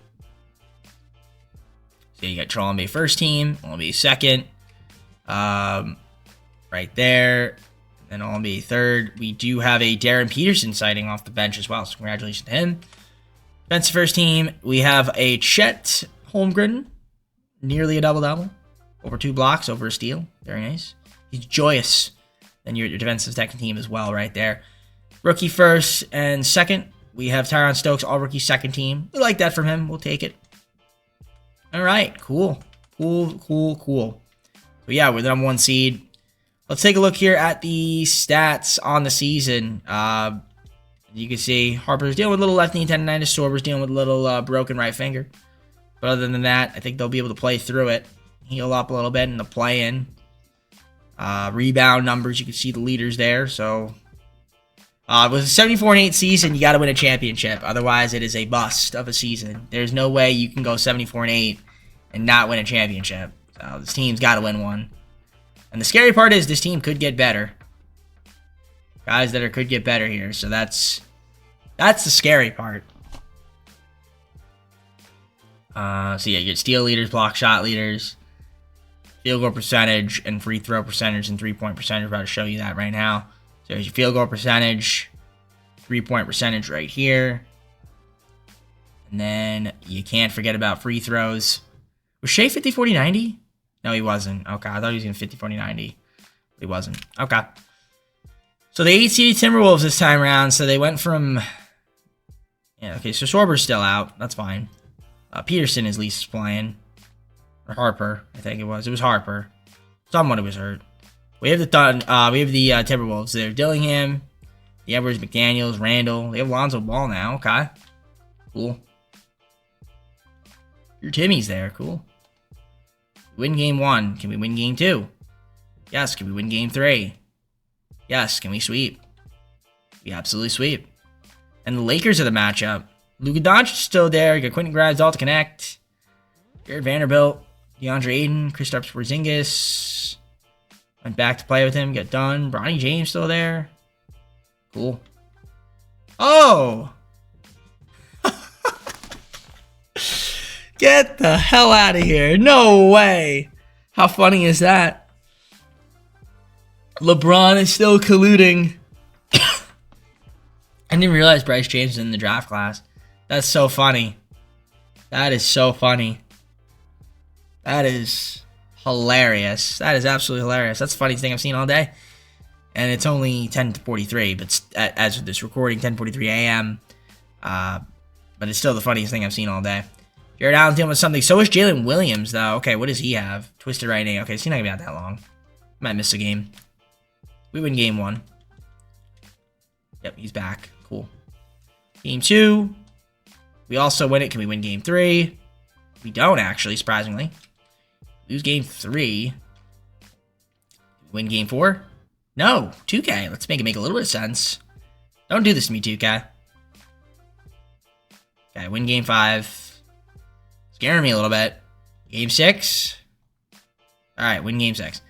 you got Troll NBA first team, NBA second, right there. Then NBA third. We do have a Darren Peterson sighting off the bench as well, so congratulations to him. Defensive first team, we have a Chet Holmgren, nearly a double-double. Over 2 blocks, over a steal. Very nice. He's joyous. Then your defensive second team as well right there. Rookie first and second, we have Tyron Stokes, all-rookie second team. We like that from him. We'll take it. All right, cool. So yeah, we're the number 1 seed. Let's take a look here at the stats on the season. You can see Harper's dealing with a little left knee tendonitis. Sorber's dealing with a little broken right finger. But other than that, I think they'll be able to play through it. Heal up a little bit in the play-in. Rebound numbers, you can see the leaders there. So, with a 74-8 season, you got to win a championship. Otherwise, it is a bust of a season. There's no way you can go 74-8 and not win a championship. So, this team's got to win one. And the scary part is this team could get better. Guys that could get better here. So, that's the scary part. So, yeah, you get steal leaders, block shot leaders, field goal percentage, and free throw percentage and 3-point percentage. I'm about to show you that right now. So there's your field goal percentage, 3-point percentage right here. And then you can't forget about free throws. Was Shea 50-40-90? No, he wasn't. Okay, I thought he was going to 50-40-90. But he wasn't. Okay. So the 8-seeded Timberwolves this time around. So they went from... Yeah, okay, so Sorber's still out. That's fine. Peterson is least playing. Or Harper, I think it was. It was Harper. Someone who was hurt. We have the Timberwolves there. Dillingham, the Edwards, McDaniels, Randall. They have Lonzo Ball now. Okay. Cool. Your Timmy's there. Cool. Win game 1. Can we win game 2? Yes. Can we win game 3? Yes. Can we sweep? We absolutely sweep. And the Lakers are the matchup. Luka Doncic is still there. You got Quentin Grimes all to connect. Jared Vanderbilt, DeAndre Ayton, Kristaps Porzingis. Went back to play with him. Got done. Bronny James still there. Cool. Oh! Get the hell out of here. No way. How funny is that? LeBron is still colluding. I didn't realize Bryce James was in the draft class. That's so funny. That is so funny. That is hilarious. That is absolutely hilarious. That's the funniest thing I've seen all day. And it's only 10:43, but as of this recording, 10:43 a.m. But it's still the funniest thing I've seen all day. Jared Allen dealing with something. So is Jalen Williams, though. Okay, what does he have? Twisted right knee. Okay, so he's not going to be out that long. Might miss a game. We win game 1. Yep, he's back. Cool. Game 2. We also win it. Can we win game 3? We don't, actually, surprisingly. Lose game 3. Win game 4? No. 2K. Let's make it make a little bit of sense. Don't do this to me, 2K. Okay, win game 5. Scaring me a little bit. Game 6. Alright, win game 6.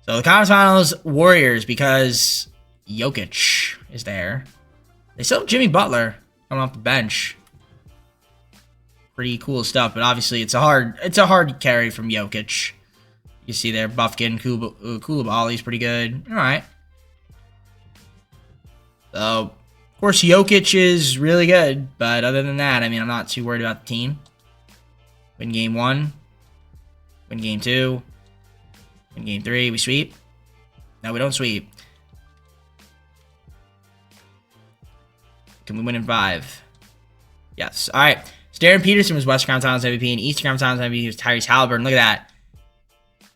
So the conference finals, Warriors, because Jokic is there. They still have Jimmy Butler coming off the bench. Pretty cool stuff, but obviously it's a hard carry from Jokic. You see there, Buffkin, Koulibaly's pretty good. All right. So, of course, Jokic is really good, but other than that, I mean, I'm not too worried about the team. Win game 1. Win game 2. Win game 3. We sweep. No, we don't sweep. Can we win in 5? Yes. All right. Darren Peterson was Western Conference Finals MVP, and Eastern Conference Finals MVP was Tyrese Halliburton. Look at that.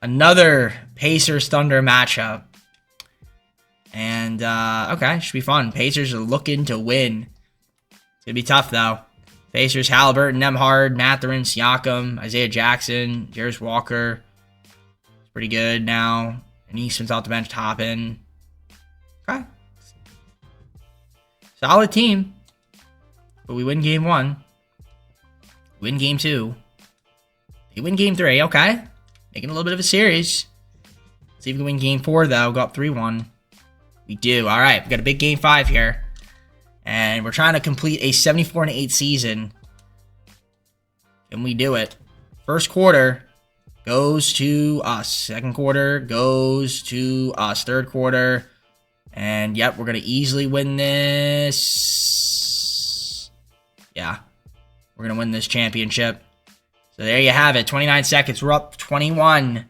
Another Pacers-Thunder matchup. And, okay, should be fun. Pacers are looking to win. It's going to be tough, though. Pacers, Halliburton, Nembhard, Mathurin, Siakam, Isaiah Jackson, Jarris Walker. It's pretty good now. And Easton's off the bench, Toppin. Okay. Solid team. But we win game 1. Win game 2. They win game 3. Okay. Making a little bit of a series. See if we can win game 4, though. Go up 3-1. We do. All right. We got a big game 5 here. And we're trying to complete a 74-8 season. Can we do it? First quarter goes to us. Second quarter goes to us. Third quarter. And, yep, we're going to easily win this. Yeah. We're going to win this championship. So there you have it. 29 seconds. We're up 21.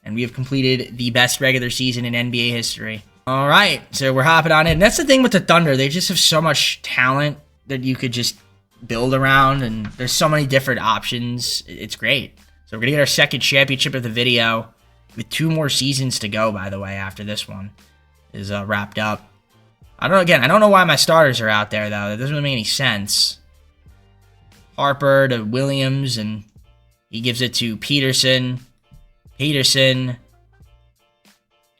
And we have completed the best regular season in NBA history. All right. So we're hopping on in. And that's the thing with the Thunder. They just have so much talent that you could just build around, and there's so many different options. It's great. So we're going to get our second championship of the video with 2 more seasons to go, by the way, after this one is wrapped up. I don't know why my starters are out there, though. That doesn't really make any sense. Harper to Williams, and he gives it to Peterson. Peterson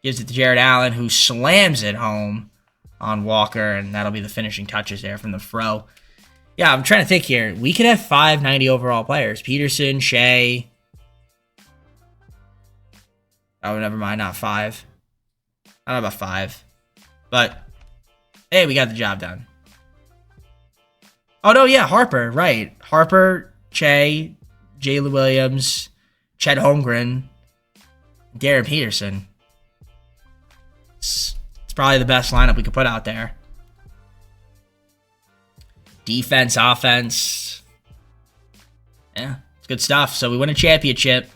gives it to Jared Allen, who slams it home on Walker, and that'll be the finishing touches there from the fro. Yeah, I'm trying to think here. We could have 5 90 overall players. Peterson, Shea. Oh, never mind, not 5. I don't know about 5. But, hey, we got the job done. Oh, no, yeah, Harper, right. Harper, Shea, Jalen Williams, Chet Holmgren, Darren Peterson. It's probably the best lineup we could put out there. Defense, offense. Yeah, it's good stuff. So we win a championship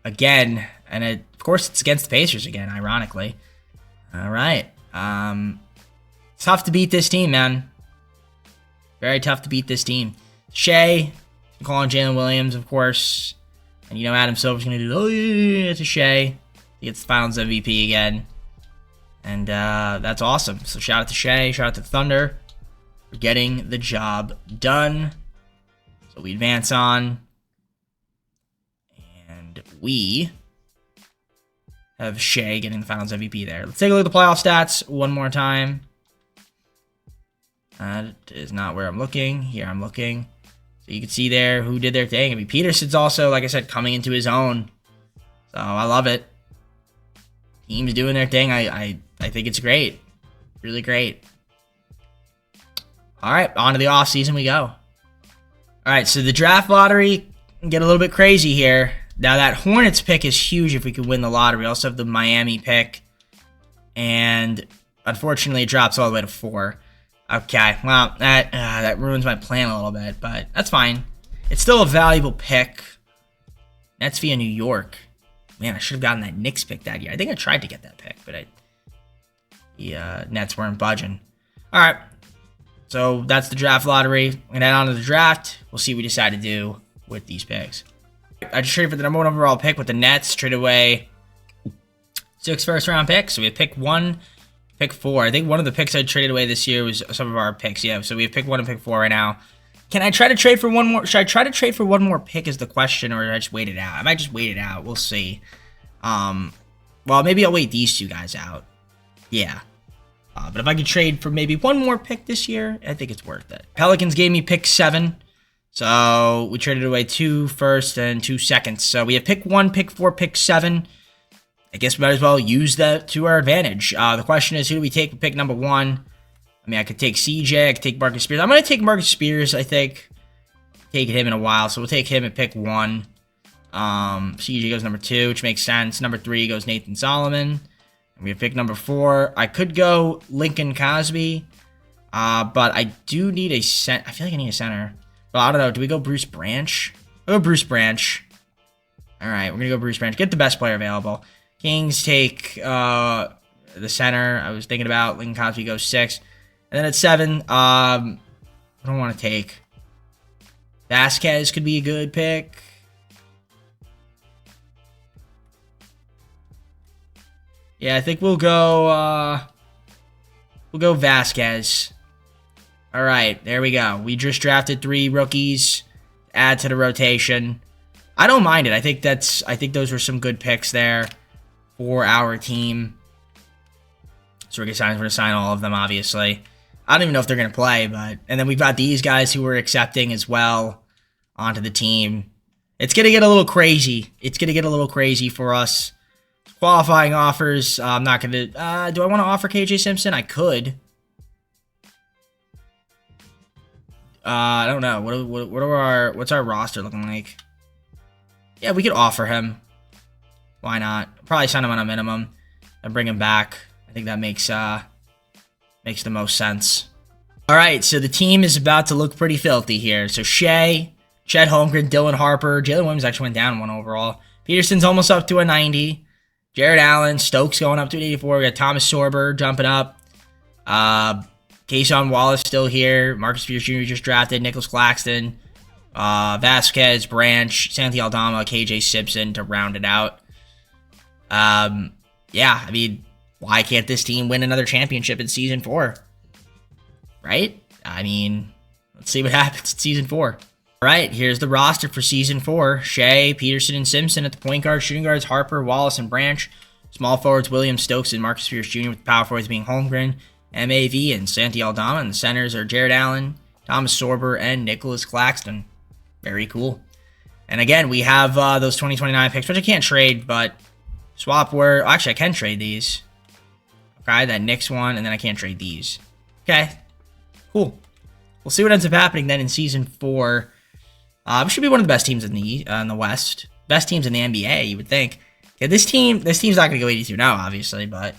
again. And of course, it's against the Pacers again, ironically. All right. It's tough to beat this team, man. Very tough to beat this team. Shea, calling Jalen Williams, of course. And you know Adam Silver's going to do, oh, yeah, it's a Shea. He gets the Finals MVP again. And that's awesome. So shout out to Shea. Shout out to Thunder for getting the job done. So we advance on. And we have Shea getting the Finals MVP there. Let's take a look at the playoff stats one more time. That is not where I'm looking. Here I'm looking. So you can see there who did their thing. I mean, Peterson's also, like I said, coming into his own. So I love it. Teams doing their thing. I think it's great. Really great. All right, on to the offseason we go. All right, so the draft lottery can get a little bit crazy here. Now, that Hornets pick is huge if we could win the lottery. We also have the Miami pick. And unfortunately, it drops all the way to 4. Okay, well, that ruins my plan a little bit, but that's fine. It's still a valuable pick. Nets via New York. Man, I should have gotten that Knicks pick that year. I think I tried to get that pick, but the Nets weren't budging. All right, so that's the draft lottery. We're going to head on to the draft. We'll see what we decide to do with these picks. I just traded for the number 1 overall pick with the Nets. Traded away 6 first-round picks. So we have pick 1, pick 4. I think one of the picks I traded away this year was some of our picks. Yeah, so we have pick 1 and pick 4 right now. Can I try to trade for one more? Should I try to trade for one more pick is the question, or should I just wait it out? I might just wait it out. We'll see. Well, maybe I'll wait these 2 guys out. Yeah. But if I could trade for maybe one more pick this year, I think it's worth it. Pelicans gave me pick 7. So we traded away 2 first and 2 seconds. So we have pick 1, pick 4, pick 7. I guess we might as well use that to our advantage. The question is, who do we take with pick number 1? I mean, I could take CJ, I could take Marcus Spears. I'm going to take Marcus Spears, I think. Taken him in a while, so we'll take him at pick 1. CJ goes number 2, which makes sense. Number 3 goes Nathan Solomon. And we have pick number 4. I could go Lincoln Cosby, but I do need a center. I feel like I need a center. But I don't know. Do we go Bruce Branch? We'll go Bruce Branch. All right, we're going to go Bruce Branch. Get the best player available. Kings take the center. I was thinking about Lincoln Cosby goes 6. And then at 7, I don't want to take. Vasquez could be a good pick. Yeah, I think we'll go Vasquez. All right, there we go. We just drafted 3 rookies. Add to the rotation. I don't mind it. I think those were some good picks there for our team. So we're going to sign all of them, obviously. I don't even know if they're going to play, but... And then we've got these guys who we're accepting as well onto the team. It's going to get a little crazy. It's going to get a little crazy for us. Qualifying offers. I'm not going to... do I want to offer KJ Simpson? I could. I don't know. What's our roster looking like? Yeah, we could offer him. Why not? Probably sign him on a minimum and bring him back. I think that makes the most sense. All right, so the team is about to look pretty filthy here. So Shea, Chet Holmgren, Dylan Harper, Jalen Williams actually went down 1 overall. Peterson's almost up to a 90. Jared Allen, Stokes going up to an 84. We got Thomas Sorber jumping up. Kason Wallace still here. Marcus Spears Jr. just drafted. Nicholas Claxton. Vasquez, Branch, Santi Aldama, KJ Simpson to round it out. Yeah, I mean, why can't this team win another championship in Season 4? Right? I mean, let's see what happens in Season 4. All right, here's the roster for Season 4. Shea, Peterson, and Simpson at the point guard. Shooting guards, Harper, Wallace, and Branch. Small forwards, Williams, Stokes, and Marcus Spears Jr. with the power forwards being Holmgren, MAV, and Santi Aldama. And the centers are Jared Allen, Thomas Sorber, and Nicholas Claxton. Very cool. And again, we have those 2029 picks, which I can't trade, but swap where... Actually, I can trade these. Okay, that Knicks one, and then I can't trade these. Okay, cool. We'll see what ends up happening then in Season 4. We should be one of the best teams in the West. Best teams in the NBA, you would think. Okay, this team's not going to go 82 now, obviously, but...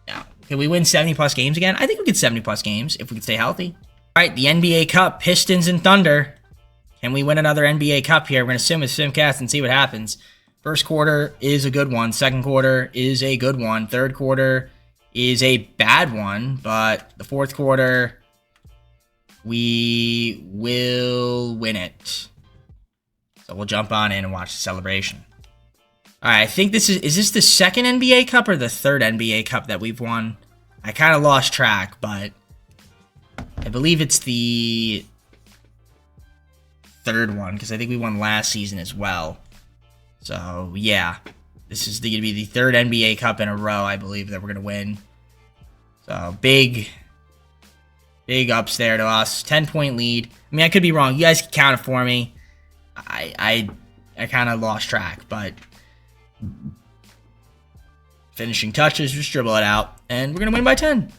Yeah. Can we win 70-plus games again? I think we could 70-plus games if we could stay healthy. All right, the NBA Cup, Pistons and Thunder. Can we win another NBA Cup here? We're going to sim with Simcast and see what happens. First quarter is a good one. Second quarter is a good one. Third quarter is a bad one, but the fourth quarter... we will win it. So we'll jump on in and watch the celebration. All right, I think this is this the second NBA Cup or the third NBA Cup that we've won? I kind of lost track, but I believe it's the third one because I think we won last season as well. So yeah, this is going to be the third NBA Cup in a row, I believe, that we're going to win. So big ups there to us. 10-point lead. I mean, I could be wrong. You guys can count it for me. I kind of lost track, but finishing touches, just dribble it out, and we're going to win by 10.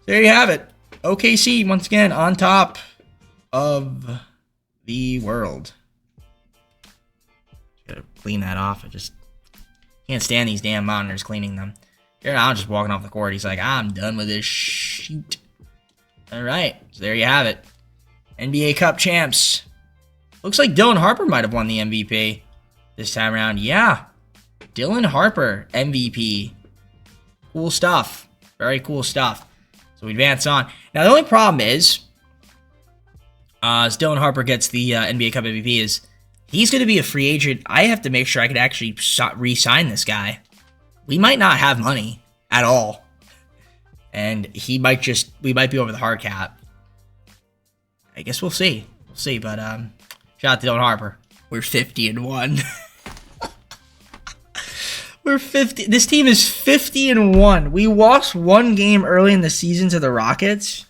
There you have it. OKC, once again, on top of the world. Gotta clean that off. I just can't stand these damn monitors cleaning them. Here, I'm just walking off the court. He's like, I'm done with this shoot. All right, so there you have it. NBA Cup champs. Looks like Dylan Harper might have won the MVP this time around. Yeah, Dylan Harper, MVP. Cool stuff. Very cool stuff. So we advance on. Now, the only problem is, as Dylan Harper gets the NBA Cup MVP, is he's going to be a free agent. I have to make sure I could actually re-sign this guy. We might not have money at all. And we might be over the hard cap. I guess we'll see. We'll see, but shout out to Dylan Harper. We're 50-1. We're 50. This team is 50-1. We lost one game early in the season to the Rockets,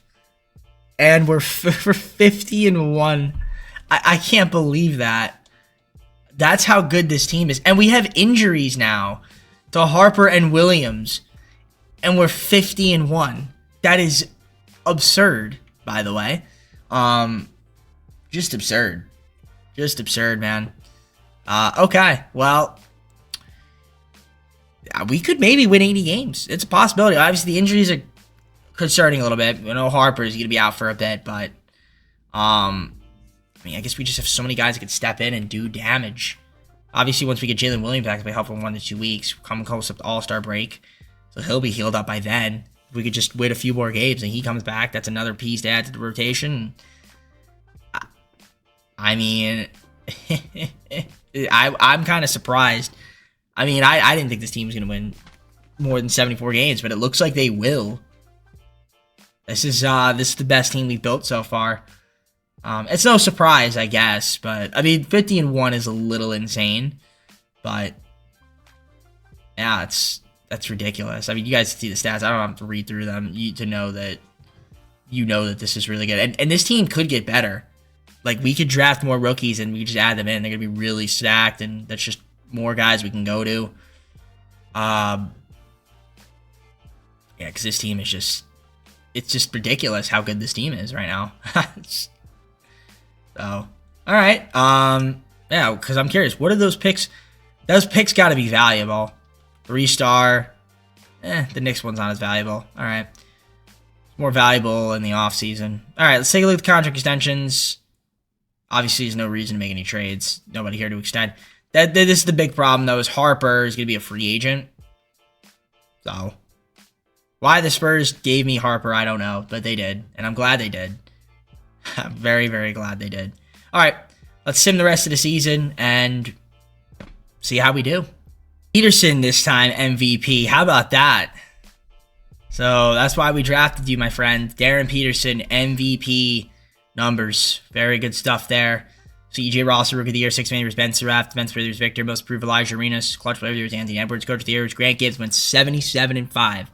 and we're 50-1. I can't believe that. That's how good this team is, and we have injuries now to Harper and Williams. And we're 50-1. That is absurd, by the way. Just absurd. Just absurd, man. Okay, well, we could maybe win 80 games. It's a possibility. Obviously, the injuries are concerning a little bit. I know Harper's going to be out for a bit, but I mean, I guess we just have so many guys that could step in and do damage. Obviously, once we get Jalen Williams back, it'll be helpful in 1 to 2 weeks. Coming close up to All-Star break. So he'll be healed up by then. If we could just wait a few more games and he comes back, that's another piece to add to the rotation. I mean, I'm kind of surprised. I mean, I didn't think this team was going to win more than 74 games, but it looks like they will. This is the best team we've built so far. It's no surprise, I guess, but I mean, 50-1 is a little insane, but yeah, that's ridiculous. I mean, you guys see the stats. I don't have to read through them to know that this is really good. And this team could get better. Like, we could draft more rookies and we could just add them in. They're going to be really stacked, and that's just more guys we can go to. Yeah, because this team is just... It's just ridiculous how good this team is right now. So, all right. Yeah, because I'm curious. What are those picks? Those picks got to be valuable. 3-star. The Knicks one's not as valuable. All right. It's more valuable in the offseason. All right, let's take a look at the contract extensions. Obviously, there's no reason to make any trades. Nobody here to extend. This is the big problem, though, is Harper is going to be a free agent. So, Why the Spurs gave me Harper, I don't know, but they did, and I'm glad they did. I'm very, very glad they did. All right, let's sim the rest of the season and see how we do. Peterson this time MVP. How about that? So that's why we drafted you, my friend. Darren Peterson, MVP numbers. Very good stuff there. CJ Ross, Rookie of the Year, 6 Man, Ben Surratt, Defense Player of the Year, Victor, Most Improved, Elijah Arenas, Clutch Player of the Year, Anthony Edwards, Coach of the Year, Grant Gibbs went 77-5.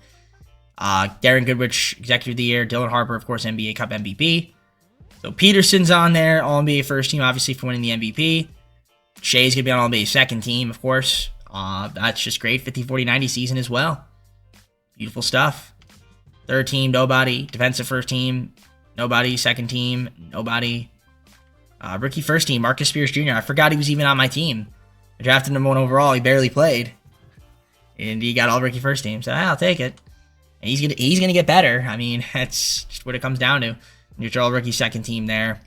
Darren Goodrich, Executive of the Year, Dylan Harper, of course, NBA Cup MVP. So Peterson's on there, All-NBA first team, obviously, for winning the MVP. Shea's going to be on All-NBA second team, of course. That's just great. 50, 40, 90 season as well. Beautiful stuff. Third team, nobody. Defensive first team, nobody. Second team, nobody. Rookie first team, Marcus Spears Jr. I forgot he was even on my team. I drafted him #1 overall. He barely played. And he got all rookie first team. So I'll take it. And he's gonna get better. I mean, that's just what it comes down to. You're all rookie second team there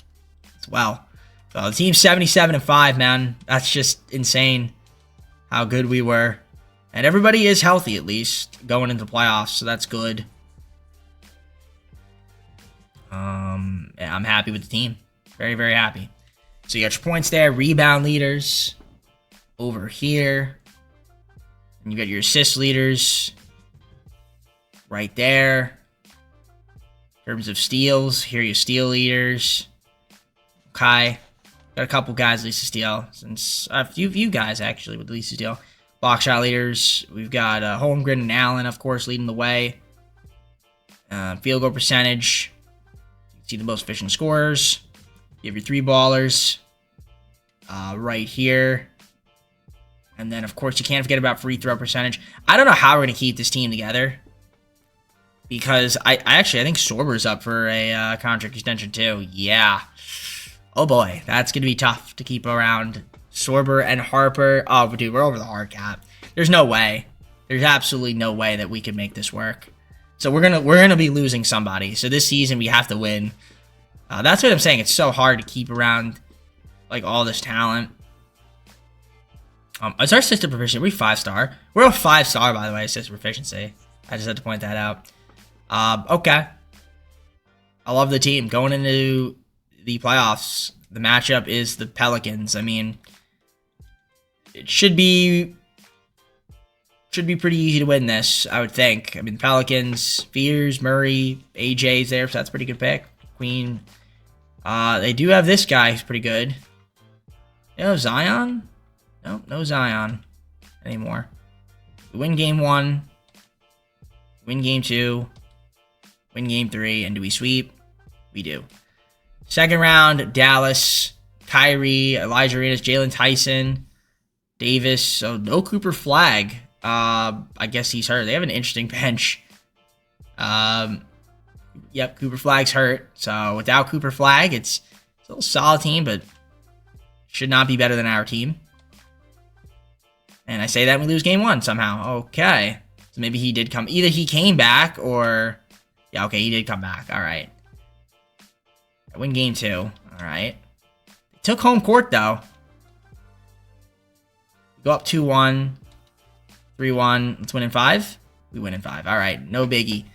as well. So the team's 77-5, man. That's just insane how good we were. And everybody is healthy, at least, going into the playoffs. So that's good. Yeah, I'm happy with the team. Very, very happy. So you got your points there. Rebound leaders over here. And you got your assist leaders right there. In terms of steals, here are your steal leaders. Okay. Got a couple guys at least to steal. Since a few guys, actually, with at least to steal. Block shot leaders. We've got Holmgren and Allen, of course, leading the way. Field goal percentage. You can see the most efficient scorers. You have your 3 ballers right here. And then, of course, you can't forget about free throw percentage. I don't know how we're going to keep this team together. Because I think Sorber's up for a contract extension too. Yeah. Oh boy, that's going to be tough to keep around. Sorber and Harper. Oh, dude, we're over the hard cap. There's no way. There's absolutely no way that we can make this work. So we're gonna be losing somebody. So this season we have to win. That's what I'm saying. It's so hard to keep around like all this talent. Is our assistant proficiency? Are we 5-star? We're a 5-star, by the way, assistant proficiency. I just had to point that out. Okay. I love the team. Going into the playoffs, the matchup is the Pelicans. I mean, it should be pretty easy to win this, I would think. I mean, the Pelicans, Fears, Murray, AJ's there, so that's a pretty good pick. Queen. They do have this guy who's pretty good. You know, Zion? Nope, no Zion anymore. We win game 1. Win game 2. Win game 3. And do we sweep? We do. Second round, Dallas, Kyrie, Elijah Arenas, Jalen Tyson, Davis. So no Cooper Flag. I guess he's hurt. They have an interesting bench. Yep, Cooper Flag's hurt. So without Cooper Flag, it's a little solid team, but should not be better than our team. And I say that and we lose game 1 somehow. Okay. So maybe he did come. Either he came back or... Yeah, okay, he did come back. All right. I win game 2. All right. They took home court, though. Go up 2-1. 3-1. Let's win in 5. We win in 5. All right. No biggie.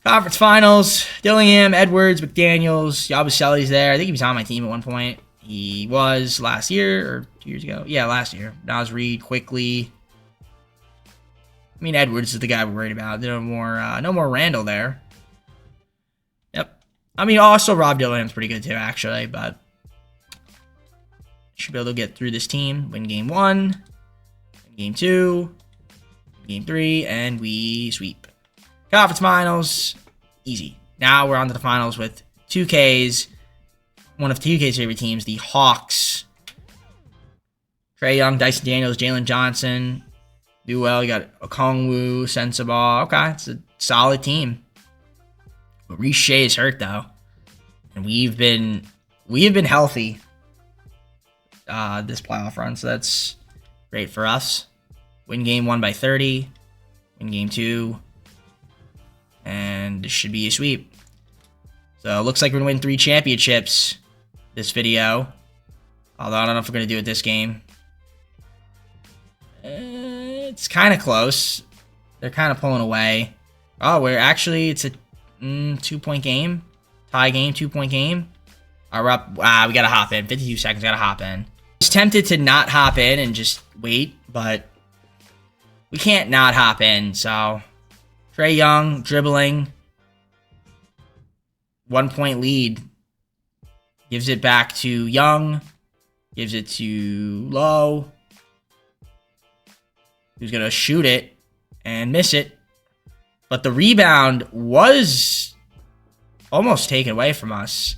Conference finals. Dillingham, Edwards, McDaniels. Yabusele's there. I think he was on my team at one point. He was last year or 2 years ago. Yeah, last year. Nas Reed, Quickly. I mean, Edwards is the guy we're worried about. No more Randall there. Yep. I mean, also Rob Dillingham's pretty good too, actually, but should be able to get through this team. Win game 1, win game 2, game 3, and we sweep. Conference finals, easy. Now we're on to the finals with 2K's, one of 2K's favorite teams, the Hawks. Trae Young, Dyson Daniels, Jalen Johnson. Do well. You got Okongwu, Sensabaugh. Okay, it's a solid team. But Reece Shea is hurt though, and we have been healthy this playoff run, so that's great for us. Win game 1 by 30. Win game 2, and this should be a sweep. So it looks like we're gonna win 3 championships this video. Although I don't know if we're gonna do it this game. It's kind of close. They're kind of pulling away. Oh, it's a 2-point game. Tie game, 2-point game. All right, we're up. We got to hop in. 52 seconds, got to hop in. I was tempted to not hop in and just wait, but we can't not hop in. So, Trae Young dribbling. 1-point lead. Gives it back to Young. Gives it to Low. Who's going to shoot it and miss it. But the rebound was almost taken away from us.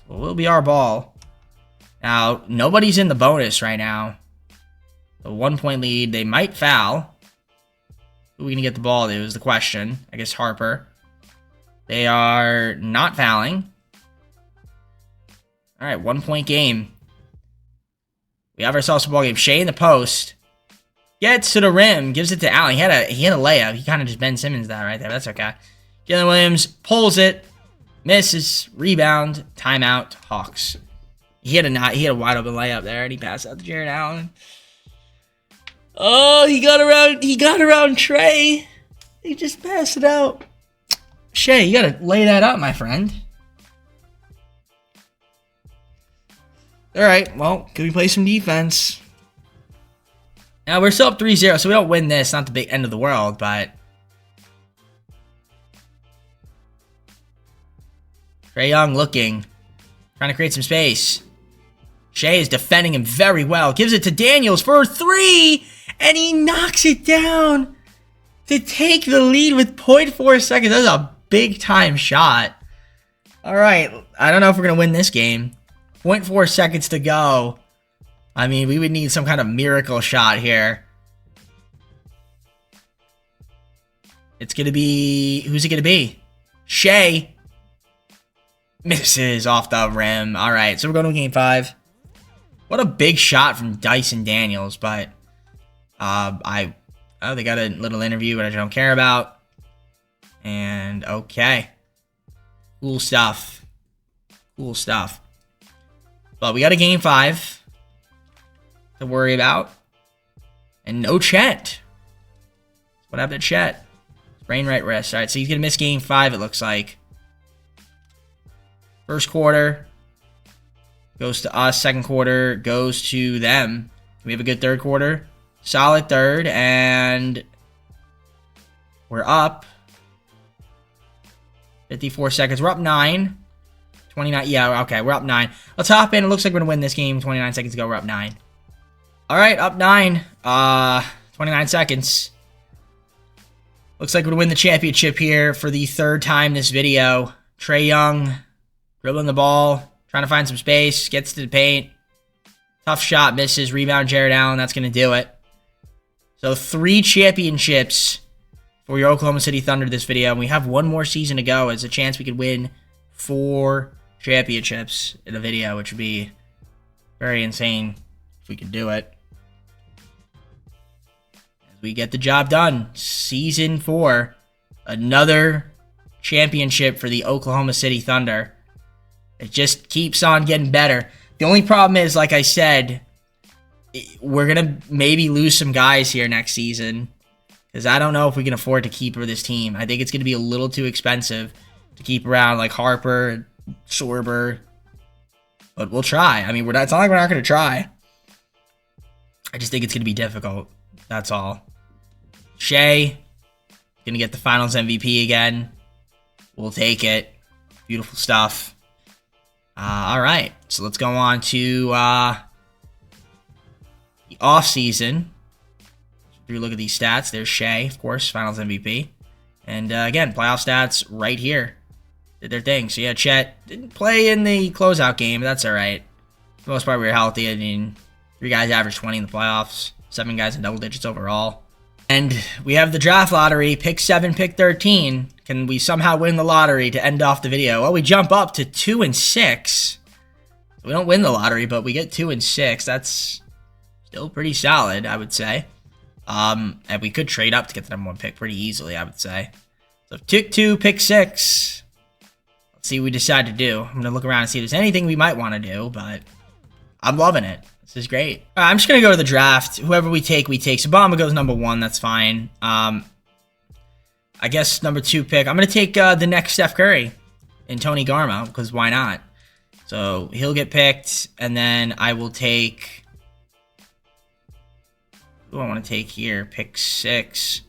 So it will be our ball. Now, nobody's in the bonus right now. The 1-point lead. They might foul. Who are we going to get the ball to is the question. I guess Harper. They are not fouling. All right, 1-point game. We have ourselves a ball game. Shea in the post. Gets to the rim. Gives it to Allen. He had a layup. He kind of just Ben Simmons that right there. That's okay. Jalen Williams pulls it. Misses. Rebound. Timeout. Hawks. He had a wide open layup there, and he passed out to Jared Allen. Oh, he got around Trey. He just passed it out. Shea, you gotta lay that up, my friend. Alright, well, can we play some defense? Now, we're still up 3-0, so we don't win this. Not the big end of the world, but... Trae Young looking. Trying to create some space. Shea is defending him very well. Gives it to Daniels for 3! And he knocks it down to take the lead with 0.4 seconds. That's a big-time shot. Alright, I don't know if we're going to win this game. 0.4 seconds to go. I mean, we would need some kind of miracle shot here. It's going to be... Who's it going to be? Shea. Misses off the rim. Alright, so we're going to game 5. What a big shot from Dyson Daniels, but... they got a little interview, but I don't care about. And, okay. Cool stuff. Cool stuff. But we got a game 5 to worry about. And no Chet. What happened to Chet? Sprained right wrist. Alright, so he's going to miss game 5, it looks like. First quarter goes to us. Second quarter goes to them. Can we have a good third quarter? Solid third, and we're up. 54 seconds. We're up 9. 29. Yeah, okay, we're up 9. Let's hop in. It looks like we're going to win this game. 29 seconds ago, we're up 9. All right, up 9. 29 seconds. Looks like we're going to win the championship here for the 3rd time this video. Trae Young dribbling the ball, trying to find some space, gets to the paint. Tough shot, misses. Rebound, Jared Allen. That's going to do it. So 3 championships for your Oklahoma City Thunder this video. And we have 1 more season to go. There's a chance we could win 4 championships in a video, which would be very insane if we could do it. As we get the job done. Season 4. Another championship for the Oklahoma City Thunder. It just keeps on getting better. The only problem is, like I said, we're going to maybe lose some guys here next season. Because I don't know if we can afford to keep this team. I think it's going to be a little too expensive to keep around like Harper and Sorber. But we'll try. I mean, it's not like we're not going to try. I just think it's going to be difficult. That's all. Shea, going to get the finals MVP again. We'll take it. Beautiful stuff. All right. So let's go on to... the offseason. If you look at these stats, there's Shea, of course, finals MVP. And again, playoff stats right here. Did their thing. So yeah, Chet didn't play in the closeout game, but that's all right. For the most part, we were healthy. I mean, 3 guys averaged 20 in the playoffs. 7 guys in double digits overall. And we have the draft lottery, pick 7, pick 13. Can we somehow win the lottery to end off the video? Well, we jump up to 2 and 6. We don't win the lottery, but we get 2 and 6. That's still pretty solid, I would say. And we could trade up to get the number 1 pick pretty easily, I would say. So pick 2, pick 6. Let's see what we decide to do. I'm going to look around and see if there's anything we might want to do, but I'm loving it. This is great. I'm just going to go to the draft. Whoever we take, we take. Sabama goes number 1. That's fine. I guess number 2 pick. I'm going to take the next Steph Curry and Tony Garmo, because why not? So he'll get picked, and then I will take... Who do I want to take here? Pick 6.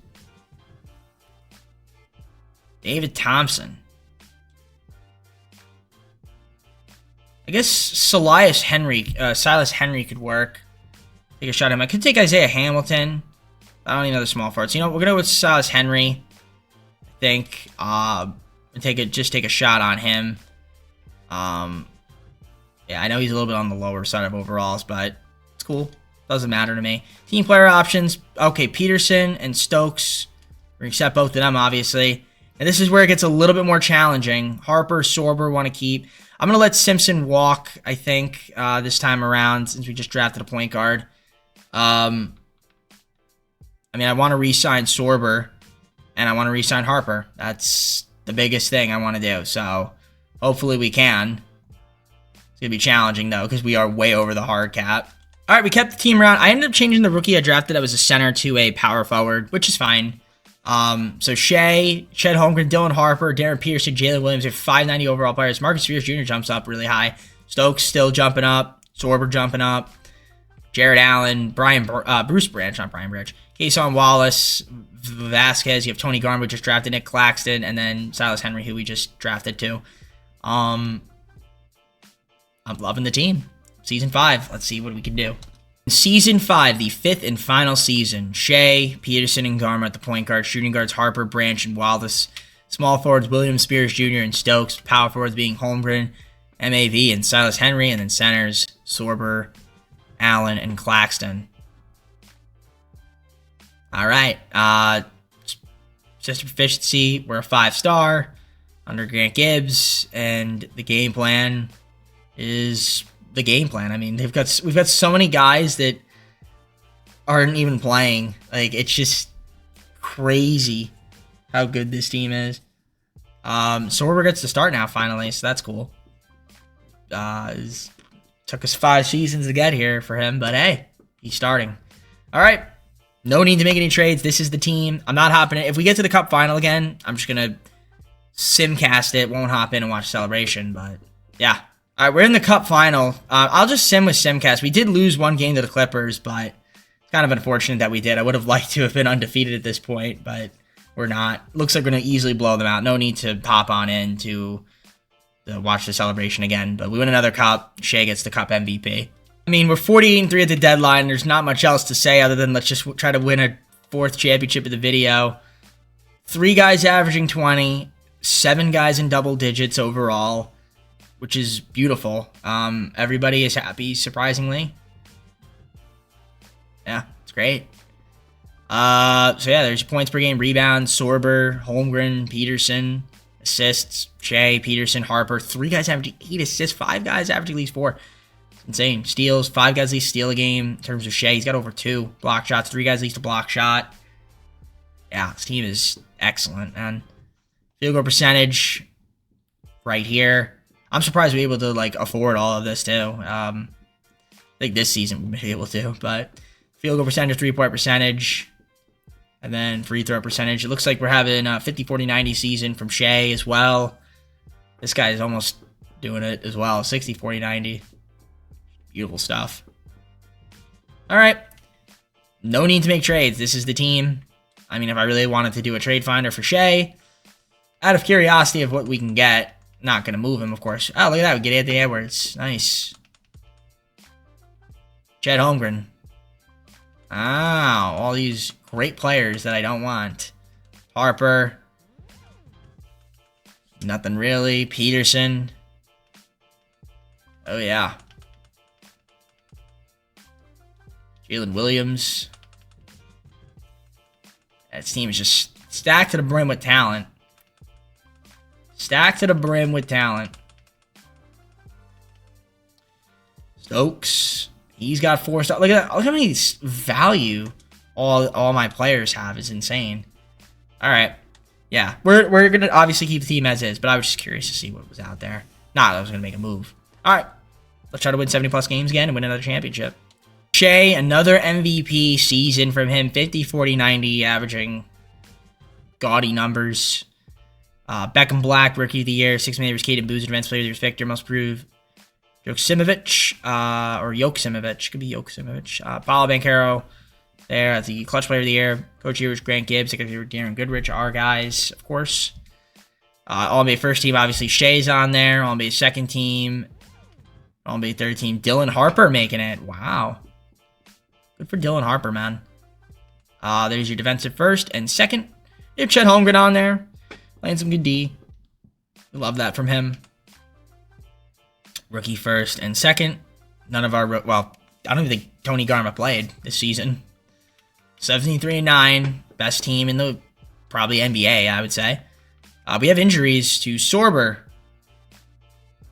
David Thompson. I guess Silas Henry could work. Take a shot at him. I could take Isaiah Hamilton. I don't need another small forward. So, you know, we're going to go with Silas Henry. I think. Just take a shot on him. Yeah, I know he's a little bit on the lower side of overalls, but it's cool. Doesn't matter to me. Team player options. Okay, Peterson and Stokes. We're going to accept both of them, obviously. And this is where it gets a little bit more challenging. Harper, Sorber want to keep. I'm going to let Simpson walk, I think, this time around, since we just drafted a point guard. I mean, I want to re-sign Sorber, and I want to re-sign Harper. That's the biggest thing I want to do. So, hopefully we can. It's going to be challenging, though, because we are way over the hard cap. All right, we kept the team around. I ended up changing the rookie I drafted that was a center to a power forward, which is fine. So Shea, Chet Holmgren, Dylan Harper, Darren Peterson, Jalen Williams are 590 overall players. Marcus Spears Jr. jumps up really high. Stokes still jumping up. Sorber jumping up. Jared Allen, Bruce Branch, not Brian Branch. Kason Wallace, Vasquez. You have Tony Garmo, just drafted Nick Claxton, and then Silas Henry, who we just drafted too. I'm loving the team. Season 5. Let's see what we can do. Season 5, the 5th and final season. Shea, Peterson, and Garmo at the point guard. Shooting guards Harper, Branch, and Wallace. Small forwards Williams, Spears Jr., and Stokes. Power forwards being Holmgren, MAV, and Silas Henry. And then centers Sorber, Allen, and Claxton. All right. System proficiency, we're a 5-star under Grant Gibbs. And the game plan is... the game plan. I mean, we've got so many guys that aren't even playing. Like, it's just crazy how good this team is. Sorber gets to start now finally, so that's cool. Took us 5 seasons to get here for him, but hey, he's starting. All right, no need to make any trades. This is the team. I'm not hopping in. If we get to the Cup final again, I'm just gonna simcast it. Won't hop in and watch Celebration, but yeah. All right, we're in the Cup final. I'll just sim with Simcast. We did lose 1 game to the Clippers, but it's kind of unfortunate that we did. I would have liked to have been undefeated at this point, but we're not. Looks like we're going to easily blow them out. No need to pop on in to watch the Celebration again, but we win another Cup. Shea gets the Cup MVP. I mean, we're 48-3 at the deadline. There's not much else to say other than let's just try to win a 4th championship of the video. 3 guys averaging 20, 7 guys in double digits overall, which is beautiful. Everybody is happy, surprisingly. Yeah, it's great. So yeah, there's points per game, rebounds, Sorber, Holmgren, Peterson, assists, Shea, Peterson, Harper. 3 guys averaging 8 assists, 5 guys averaging at least 4. It's insane. Steals, 5 guys at least steal a game. In terms of Shea, he's got over 2 block shots, 3 guys at least a block shot. Yeah, this team is excellent, man. Field goal percentage, right here. I'm surprised we're able to, like, afford all of this, too. I think this season we'll be able to, but field goal percentage, 3-point percentage, and then free throw percentage. It looks like we're having a 50-40-90 season from Shea as well. This guy is almost doing it as well, 60-40-90. Beautiful stuff. All right. No need to make trades. This is the team. I mean, if I really wanted to do a trade finder for Shea, out of curiosity of what we can get, not going to move him, of course. Oh, look at that. We get Anthony Edwards. Nice. Chet Holmgren. Wow. All these great players that I don't want. Harper. Nothing really. Peterson. Oh, yeah. Jalen Williams. That team is just stacked to the brim with talent. Stacked to the brim with talent. Stokes. He's got 4 stars. Look at that. Look how many value all my players have. Is insane. All right. Yeah. We're going to obviously keep the team as is, but I was just curious to see what was out there. Not I was going to make a move. All right. Let's try to win 70-plus games again and win another championship. Shea, another MVP season from him. 50-40-90, averaging gaudy numbers. Beckham Black, Rookie of the Year. 6 man Caden Boozer, Defense Player of the Year, Victor, Most Improved. Joksimovic, or Joksimovic, could be Joksimovic. Paolo Banchero there as the Clutch Player of the Year. Coach here was Grant Gibbs. Secretary Darren Goodrich, our guys, of course. All-NBA first team, obviously Shea's on there. All-NBA second team. All-NBA third team. Dylan Harper making it. Wow. Good for Dylan Harper, man. There's your defensive first and second. You have Chet Holmgren on there. Playing some good D. Love that from him. Rookie first and second. None of our... Well, I don't even think Tony Garma played this season. 73-9. Best team in the... Probably NBA, I would say. We have injuries to Sorber,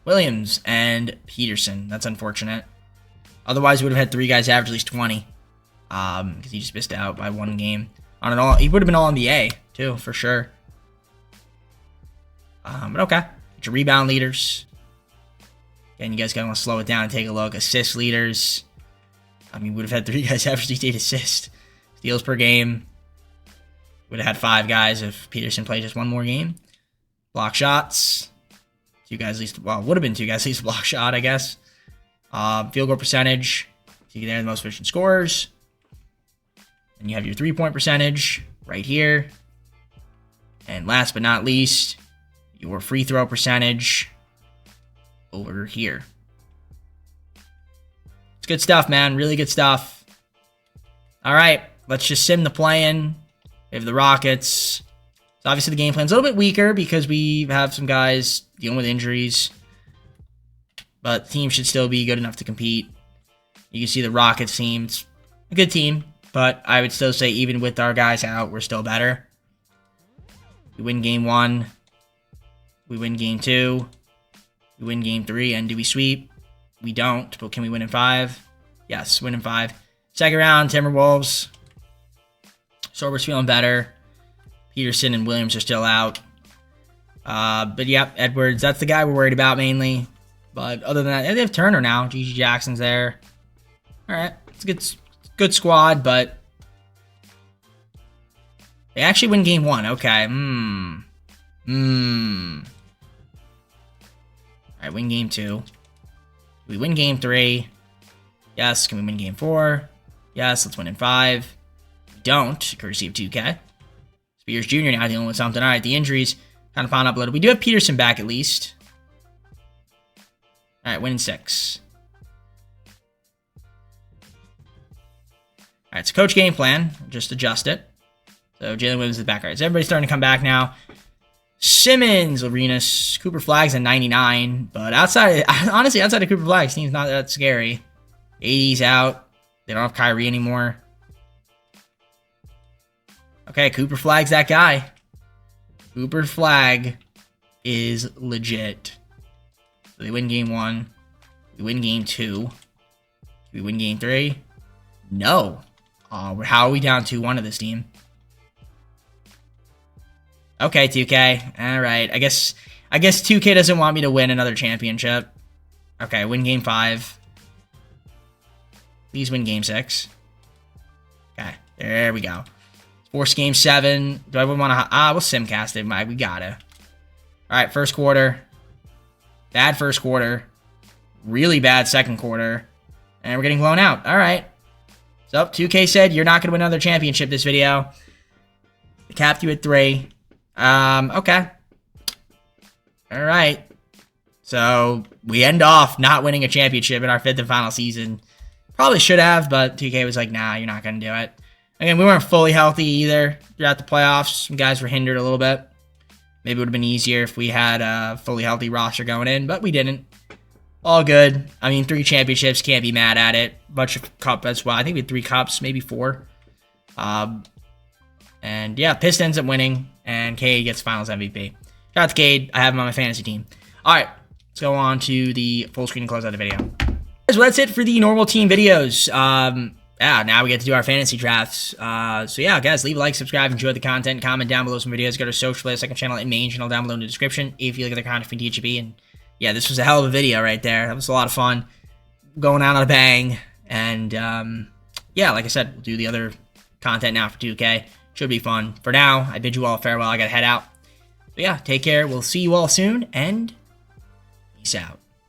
Williams, and Peterson. That's unfortunate. Otherwise, we would have had 3 guys average at least 20. Because he just missed out by 1 game. On an all... He would have been All-NBA, too, for sure. But okay. Get your rebound leaders. Again, you guys gotta want to slow it down and take a look. Assist leaders. I mean, would have had 3 guys average 8 assists. Steals per game. Would have had 5 guys if Peterson played just 1 more game. Block shots. 2 guys at least. Well, would have been 2 guys at least block shot, I guess. Field goal percentage. See there, the most efficient scorers. And you have your 3-point percentage right here. And last but not least, your free throw percentage over here. It's good stuff, man. Really good stuff. All right, let's just sim the play-in. We have the Rockets. So obviously the game plan's a little bit weaker because we have some guys dealing with injuries. But the team should still be good enough to compete. You can see the Rockets team. It's a good team, but I would still say even with our guys out, we're still better. We win game 1. We win game 2. We win game 3. And do we sweep? We don't, but can we win in 5? Yes, win in 5. Second round, Timberwolves. Sorber's feeling better. Peterson and Williams are still out. But yep, Edwards, that's the guy we're worried about mainly. But other than that, they have Turner now. G.G. Jackson's there. All right, it's a good squad, but they actually win game 1. Okay. All right, win game 2. We win game 3. Yes. Can we win game 4? Yes. Let's win in 5. We don't, courtesy of 2K. Spears Jr. now dealing with something. All right, the injuries kind of piling up a little. We do have Peterson back at least. All right, win in 6. All right, so coach game plan. Just adjust it. So Jalen Williams is back. All right, so everybody's starting to come back now. Simmons, Arenas, Cooper Flagg's at 99. But honestly, outside of Cooper Flagg's team's not that scary. 80's out. They don't have Kyrie anymore. Okay, Cooper Flagg's that guy. Cooper Flagg is legit. So they win game 1. We win game 2. We win game 3. No. How are we down 2-1 to this team? Okay, 2K. All right. I guess 2K doesn't want me to win another championship. Okay, win game 5. Please win game 6. Okay, there we go. Force game 7. Do I want to... we'll simcast it. We gotta. All right, first quarter. Bad first quarter. Really bad second quarter. And we're getting blown out. All right. So, 2K said you're not going to win another championship this video. I capped you at 3. Okay. All right. So, we end off not winning a championship in our 5th and final season. Probably should have, but 2K was like, nah, you're not going to do it. Again, we weren't fully healthy either throughout the playoffs. Some guys were hindered a little bit. Maybe it would have been easier if we had a fully healthy roster going in, but we didn't. All good. I mean, 3 championships, can't be mad at it. Bunch of cup as well. I think we had 3 cups, maybe 4. And yeah, Pistons up winning, and Cade gets Finals MVP. Shout out to Cade. I have him on my fantasy team. All right, let's go on to the full screen and close out the video. So that's it for the normal team videos. Yeah, now we get to do our fantasy drafts. So yeah, guys, leave a like, subscribe, enjoy the content, comment down below some videos. Go to social play, second channel, and main channel down below in the description if you like other content from THB. And yeah, this was a hell of a video right there. That was a lot of fun. Going out on a bang. And yeah, like I said, we'll do the other content now for 2K. Should be fun. For now, I bid you all farewell. I gotta head out. But yeah, take care. We'll see you all soon, and peace out.